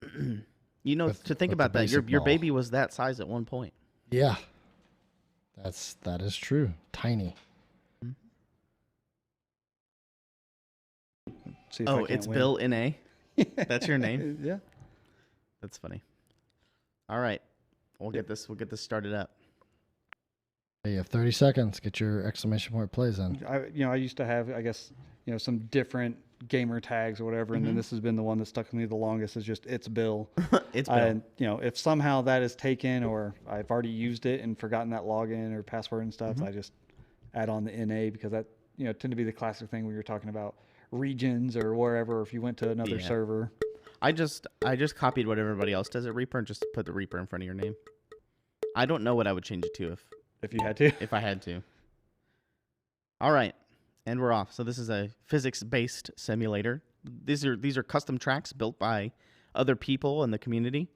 To think about that, your baby was that size at one point. Yeah. That is true. Tiny. See if I can't it's win. Bill N.A. That's your name? Yeah. That's funny. All right. We'll get this started up. Hey, you have 30 seconds. Get your exclamation point plays in. I used to have, I guess, some different gamer tags or whatever, and then this has been the one that stuck with me the longest. Is just it's Bill. It's Bill. And if somehow that is taken or I've already used it and forgotten that login or password and stuff, I just add on the NA because that tend to be the classic thing when you're talking about regions or wherever. Or if you went to another server. I just copied what everybody else does at Reaper and just put the Reaper in front of your name. I don't know what I would change it to if you had to. If I had to. All right, and we're off. So this is a physics-based simulator. These are custom tracks built by other people in the community.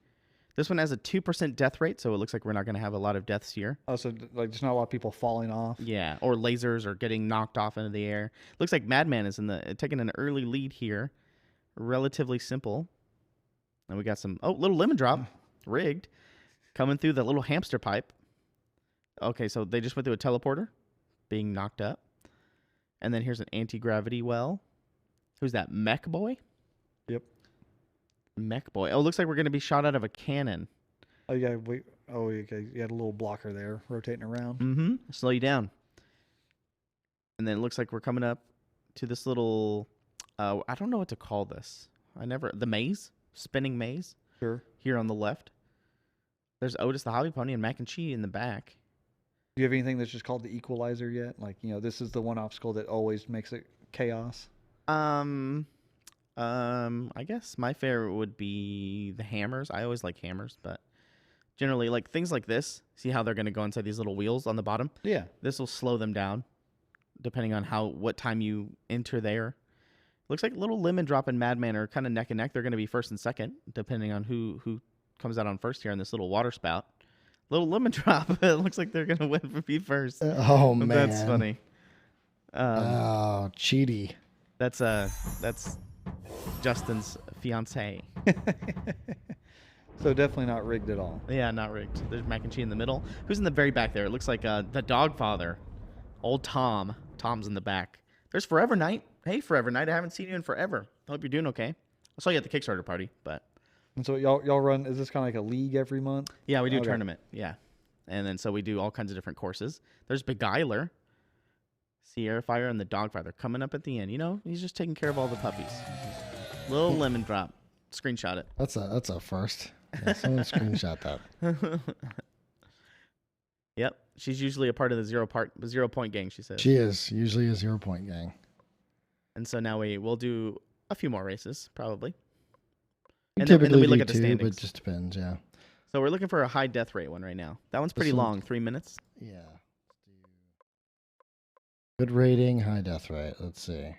This one has a 2% death rate, so it looks like we're not going to have a lot of deaths here. Oh, so like there's not a lot of people falling off. Yeah, or lasers or getting knocked off into the air. Looks like Madman is taking an early lead here. Relatively simple. And we got some little lemon drop rigged coming through the little hamster pipe. Okay, so they just went through a teleporter being knocked up. And then here's an anti-gravity well. Who's that? Mech Boy? Yep. Mech Boy. Oh, looks like we're going to be shot out of a cannon. Oh, yeah. Okay. You had a little blocker there rotating around. Mm-hmm. Slow you down. And then it looks like we're coming up to this little... I don't know what to call this. The maze? Spinning maze? Sure. Here on the left. There's Otis the Hobby Pony and Mac and Cheese in the back. Do you have anything that's just called the equalizer yet? Like, this is the one obstacle that always makes it chaos. I guess my favorite would be the hammers. I always like hammers, but generally, like things like this, see how they're going to go inside these little wheels on the bottom? Yeah. This will slow them down depending on what time you enter there. Looks like Little Lemon Drop and Madman are kind of neck and neck. They're going to be first and second, depending on who comes out on first here in this little water spout. Little Lemon Drop, it looks like they're going to win for be first. Oh, man. That's funny. Cheaty. That's Justin's fiance. So definitely not rigged at all. Yeah, not rigged. There's Mac and Cheese in the middle. Who's in the very back there? It looks like the dog father, old Tom. Tom's in the back. There's Forever Knight. Hey, Forever Knight, I haven't seen you in forever. I hope you're doing okay. I saw you at the Kickstarter party, but... And so y'all run, is this kind of like a league every month? Yeah, we do a tournament, yeah. And then so we do all kinds of different courses. There's Beguiler. Sierra Fire and the Dog Fire. They're coming up at the end. You know, he's just taking care of all the puppies. Little lemon drop. Screenshot it. That's a first. Yeah, someone screenshot that. Yep. She's usually a part of the 0 point gang, she says. She is usually a 0 point gang. And so now we'll do a few more races, probably. We And then typically we look do at the too, standings. but it just depends, yeah. So we're looking for a high death rate one right now. That one's pretty This one- long, 3 minutes. Yeah. Good rating, high death rate. Let's see.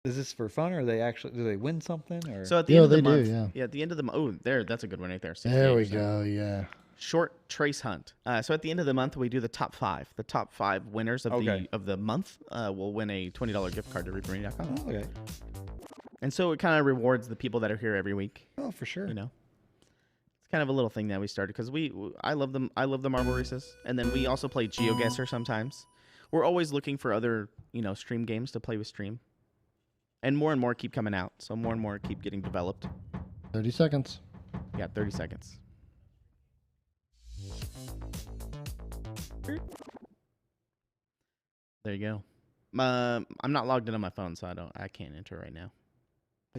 Is this for fun, or do they win something? Or So at the end of the they month, do, yeah. at the end of the that's a good one right there. There we 68%. go, yeah. Short trace hunt. So at the end of the month, we do the top 5. The top 5 winners of the month will win a $20 gift card to reaperlive.com. Oh, okay. And so it kind of rewards the people that are here every week. Oh, for sure. You know, it's kind of a little thing that we started because I love them. I love the marble races, and then we also play GeoGuessr sometimes. We're always looking for other stream games to play with stream, and more keep coming out. So more and more keep getting developed. 30 seconds. Yeah, 30 seconds. There you go. I'm not logged in on my phone, so I can't enter right now.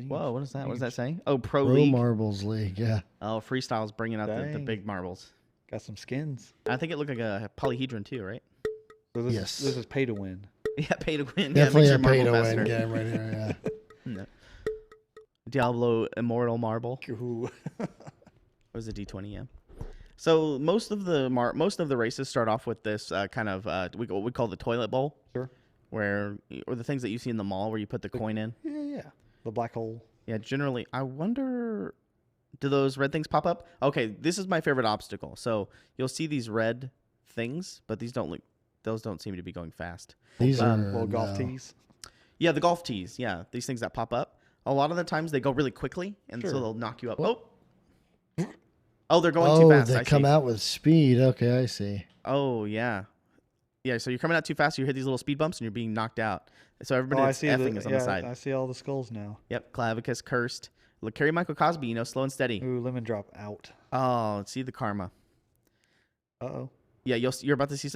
Whoa, what is that? What does that say? Oh, Pro League. Marbles League, yeah. Oh, Freestyle's bringing out the Dang. big marbles. Got some skins. I think it looked like a polyhedron too, right? So this Yes. This is pay to win. Yeah, pay to win. Definitely yeah, a makes your pay to marble win faster. game right here, yeah. No. Diablo Immortal Marble. Ooh. What was it, D20? Yeah. So most of the races start off with this kind of what we call the toilet bowl. Sure. Or the things that you see in the mall where you put the coin in. Yeah. The black hole. Yeah, generally, I wonder, do those red things pop up? Okay, this is my favorite obstacle. So you'll see these red things, but those don't seem to be going fast. These are Little golf no. tees. Yeah, the golf tees. Yeah, these things that pop up. A lot of the times they go really quickly, and so Sure. they'll knock you up. What? Oh, they're going too fast. They come out with speed. Okay, I see. Oh, yeah. Yeah, so you're coming out too fast, you hit these little speed bumps, and you're being knocked out. So everybody that's effing is on the side. I see all the skulls now. Yep, Clavicus, Cursed. Look, Carrie Michael Cosby, slow and steady. Ooh, lemon drop out. Oh, see the karma. Uh-oh. Yeah, you're about to see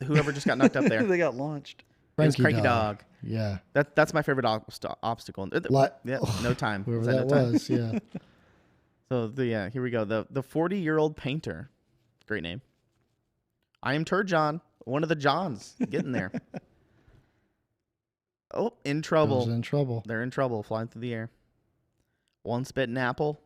whoever just got knocked up there. They got launched. It was Cranky Dog. Yeah. That's my favorite obstacle. Yeah, no time. Whoever Is that no time? was, yeah. So here we go. The 40-year-old painter. Great name. I am Turjon, one of the Johns. Getting there. Oh, in trouble. Who's in trouble? They're in trouble, flying through the air. One spitting apple.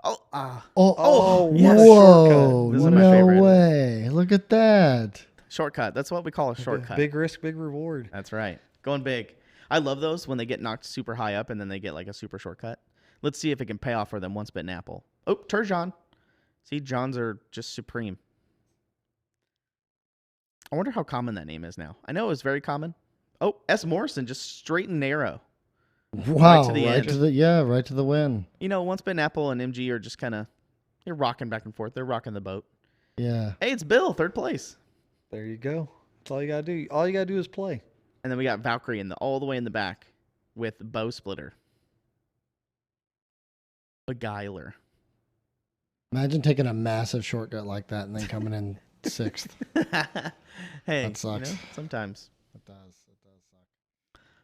Oh, yes. whoa. This is my No favorite. way. Look at that. Shortcut. That's what we call a shortcut. Big risk, big reward. That's right. Going big. I love those when they get knocked super high up and then they get like a super shortcut. Let's see if it can pay off for them. One spitting apple. Oh, Turjon. See, Johns are just supreme. I wonder how common that name is now. I know it was very common. Oh, S. Morrison, just straight and narrow. Wow. to the right end. to the win. One spitting apple and MG are just kind of, they're rocking back and forth. They're rocking the boat. Yeah. Hey, it's Bill, 3rd place. There you go. That's all you gotta do. All you gotta do is play. And then we got Valkyrie all the way in the back with Bow Splitter. Beguiler. Imagine taking a massive shortcut like that and then coming in 6th. Hey, That sucks. Sometimes. It does suck.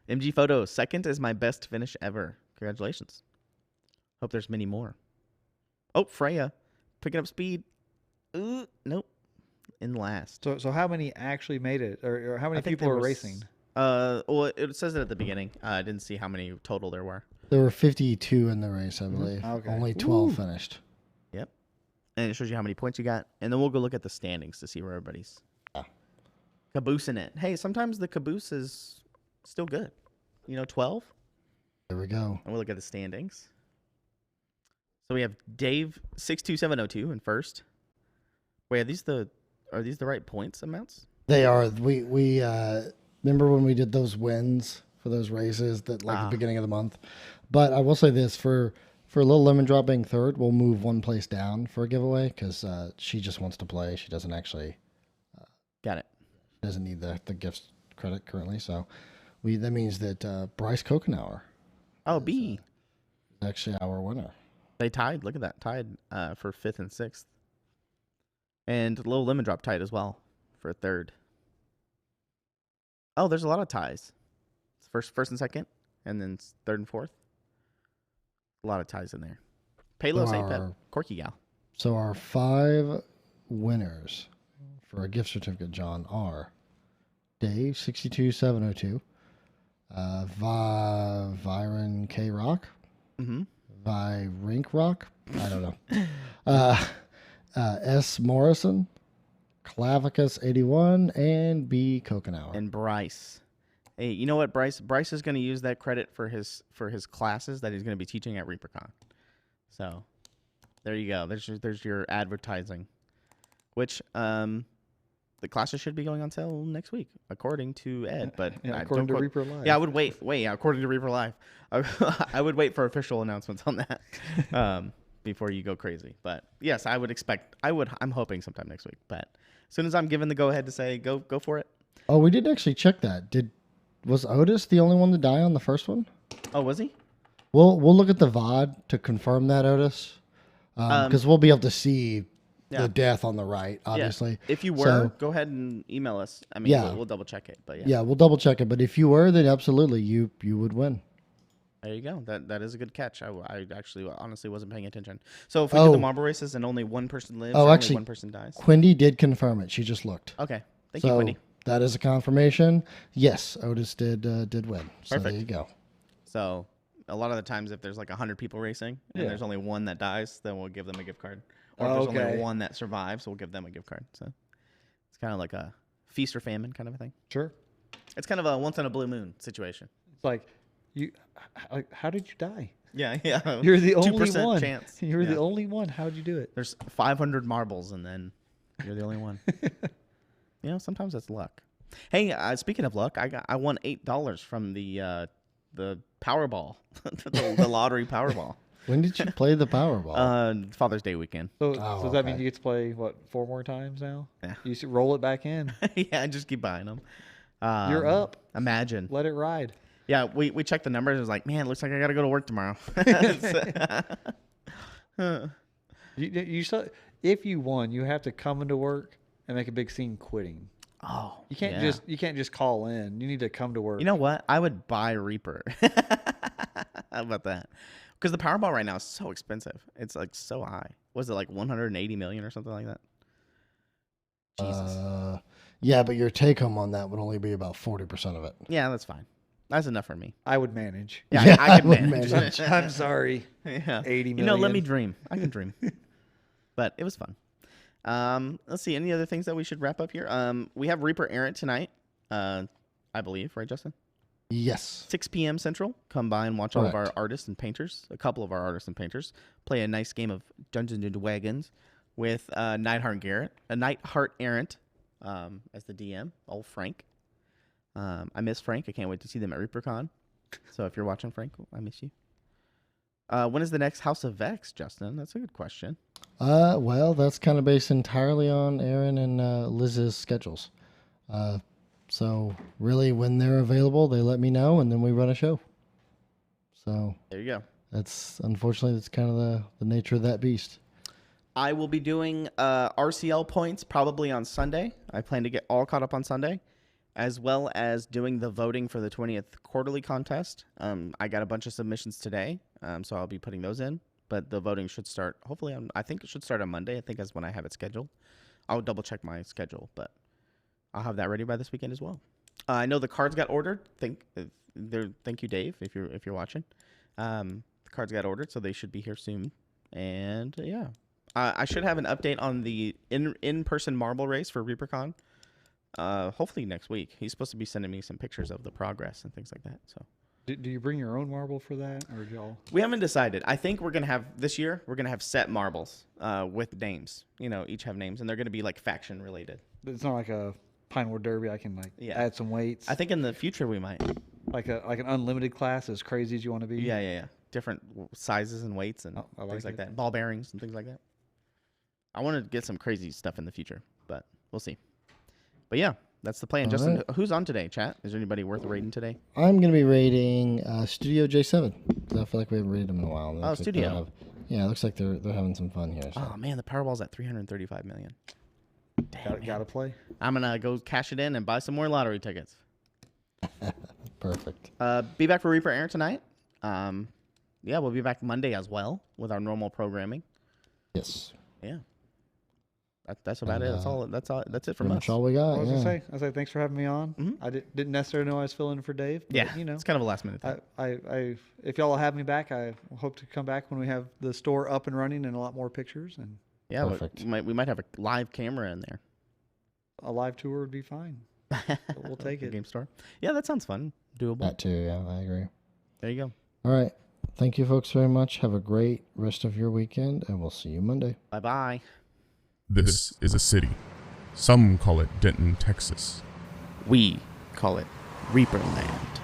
MG Photo, 2nd is my best finish ever. Congratulations. Hope there's many more. Oh, Freya, picking up speed. Nope. In last. So how many actually made it, or how many I think people there are was- racing? Well, it says it at the beginning. I didn't see how many total there were. There were 52 in the race, I believe. Okay. Only 12 Ooh. finished. Yep. And it shows you how many points you got. And then we'll go look at the standings to see where everybody's caboosing it. Hey, sometimes the caboose is still good. 12. There we go. And we'll look at the standings. So we have Dave 62702 in first. Wait, are these the right points amounts? They are. We remember when we did those wins for those races that the beginning of the month. But I will say this, for Little Lemon Drop being 3rd, we'll move one place down for a giveaway because she just wants to play. She doesn't actually Got it. doesn't need the gifts credit currently. So that means that Bryce Kokenauer Oh, B. is actually our winner. They tied. Look at that. Tied for 5th and 6th. And Little Lemon Drop tied as well for 3rd. Oh, there's a lot of ties. First and second, and then third and fourth. A lot of ties in there. Palos, Apep, Corky Gal. So our 5 winners for a gift certificate, John, are Dave 62702, Viren K Rock, Rink Rock, I don't know, S Morrison, Clavicus 81, and B Coconauer. And Bryce. Hey, you know what, Bryce? Bryce is going to use that credit for his classes that he's going to be teaching at ReaperCon. So, there you go. There's your advertising, which the classes should be going on sale next week, according to Ed. But according to ReaperLive. Yeah, I would wait. Yeah, according to ReaperLive, I would wait for official announcements on that before you go crazy. But yes, I would expect. I'm hoping sometime next week. But as soon as I'm given the go ahead to say go for it. Oh, we did actually check that. Was Otis the only one to die on the first one? Oh, was he? We'll look at the VOD to confirm that, Otis, because we'll be able to see the death on the right, obviously. Yeah. If you were, go ahead and email us. I mean, we'll double check it. But yeah, we'll double check it. But if you were, then absolutely, you would win. There you go. That is a good catch. I actually honestly wasn't paying attention. So if we do the marble races and only one person lives, or actually, only one person dies. Quindy did confirm it. She just looked. Okay. Thank you, Quindy. That is a confirmation. Yes, Otis did win. So Perfect. there you go. So a lot of the times, if there's like 100 people racing and there's only one that dies, then we'll give them a gift card. Or if there's only one that survives, we'll give them a gift card. So it's kind of like a feast or famine kind of a thing. Sure. It's kind of a once in a blue moon situation. It's like how did you die? Yeah. You're the only 2% one. chance. You're the only one. How'd you do it? There's 500 marbles, and then you're the only one. Sometimes that's luck. Hey, speaking of luck, I won $8 from the Powerball, the lottery Powerball. When did you play the Powerball? Father's Day weekend. So does that mean you get to play 4 more times now? Yeah. You should roll it back in. Yeah, just keep buying them. You're up. Imagine. Let it ride. Yeah, we checked the numbers. It was like, man, it looks like I got to go to work tomorrow. You saw, if you won, you have to come into work and make a big scene quitting. Oh, you can't just call in. You need to come to work. You know what? I would buy Reaper. How about that? Because the Powerball right now is so expensive. It's like so high. Was it like 180 million or something like that? Jesus. Yeah, but your take home on that would only be about 40% of it. Yeah, that's fine. That's enough for me. I would manage. Yeah, I could manage. I'm sorry. Yeah. 80 million. Let me dream. I can dream. But it was fun. Let's see. Any other things that we should wrap up here? We have Reaper Errant tonight, I believe, right, Justin? Yes. 6 p.m. Central. Come by and watch all of our artists and painters, a couple of our artists and painters, play a nice game of Dungeons and Dragons with Nightheart Errant as the DM, old Frank. I miss Frank. I can't wait to see them at ReaperCon. So if you're watching, Frank, I miss you. When is the next House of Vex, Justin? That's a good question. Well, that's kind of based entirely on Aaron and Liz's schedules. So really, when they're available, they let me know, and then we run a show. So there you go. Unfortunately, that's kind of the nature of that beast. I will be doing RCL points probably on Sunday. I plan to get all caught up on Sunday, as well as doing the voting for the 20th quarterly contest. I got a bunch of submissions today, so I'll be putting those in. But the voting should start, hopefully, I think it should start on Monday. I think that's when I have it scheduled. I'll double check my schedule, but I'll have that ready by this weekend as well. I know the cards got ordered. Thank you, Dave, if you're watching. The cards got ordered, so they should be here soon. And yeah, I should have an update on the in-person marble race for ReaperCon. Hopefully next week. He's supposed to be sending me some pictures of the progress and things like that. So, do you bring your own marble for that, or y'all? We haven't decided. I think we're gonna have this year. We're gonna have set marbles with names. Each have names, and they're gonna be like faction related. It's not like a Pinewood Derby. I can add some weights. I think in the future we might like an unlimited class, as crazy as you want to be. Yeah. Different sizes and weights and things like that. Ball bearings and things like that. I want to get some crazy stuff in the future, but we'll see. But yeah, that's the plan. Justin, who's on today, chat? Is there anybody worth raiding today? I'm going to be raiding Studio J7. I feel like we haven't raided them in a while. Oh, Studio. It looks like they're having some fun here. So. Oh, man, the Powerball's at $335 million. Gotta play. I'm going to go cash it in and buy some more lottery tickets. Perfect. Be back for Reaper Air tonight. Yeah, we'll be back Monday as well with our normal programming. Yes. Yeah. That's about it. That's all. That's it from Pretty us. much all we got. I was Yeah. gonna say, thanks for having me on. Mm-hmm. I didn't necessarily know I was filling in for Dave. But, Yeah, you know, it's kind of a last minute thing. I if y'all will have me back, I hope to come back when we have the store up and running and a lot more pictures, and Yeah, Perfect. we might have a live camera in there. a live tour would be fine. We'll take The it. game store. Yeah, that sounds fun. Doable. That too. Yeah, I agree. There you go. All right. Thank you, folks, very much. Have a great rest of your weekend, and we'll see you Monday. Bye bye. This is a city. Some call it Denton, Texas. We call it ReaperLand.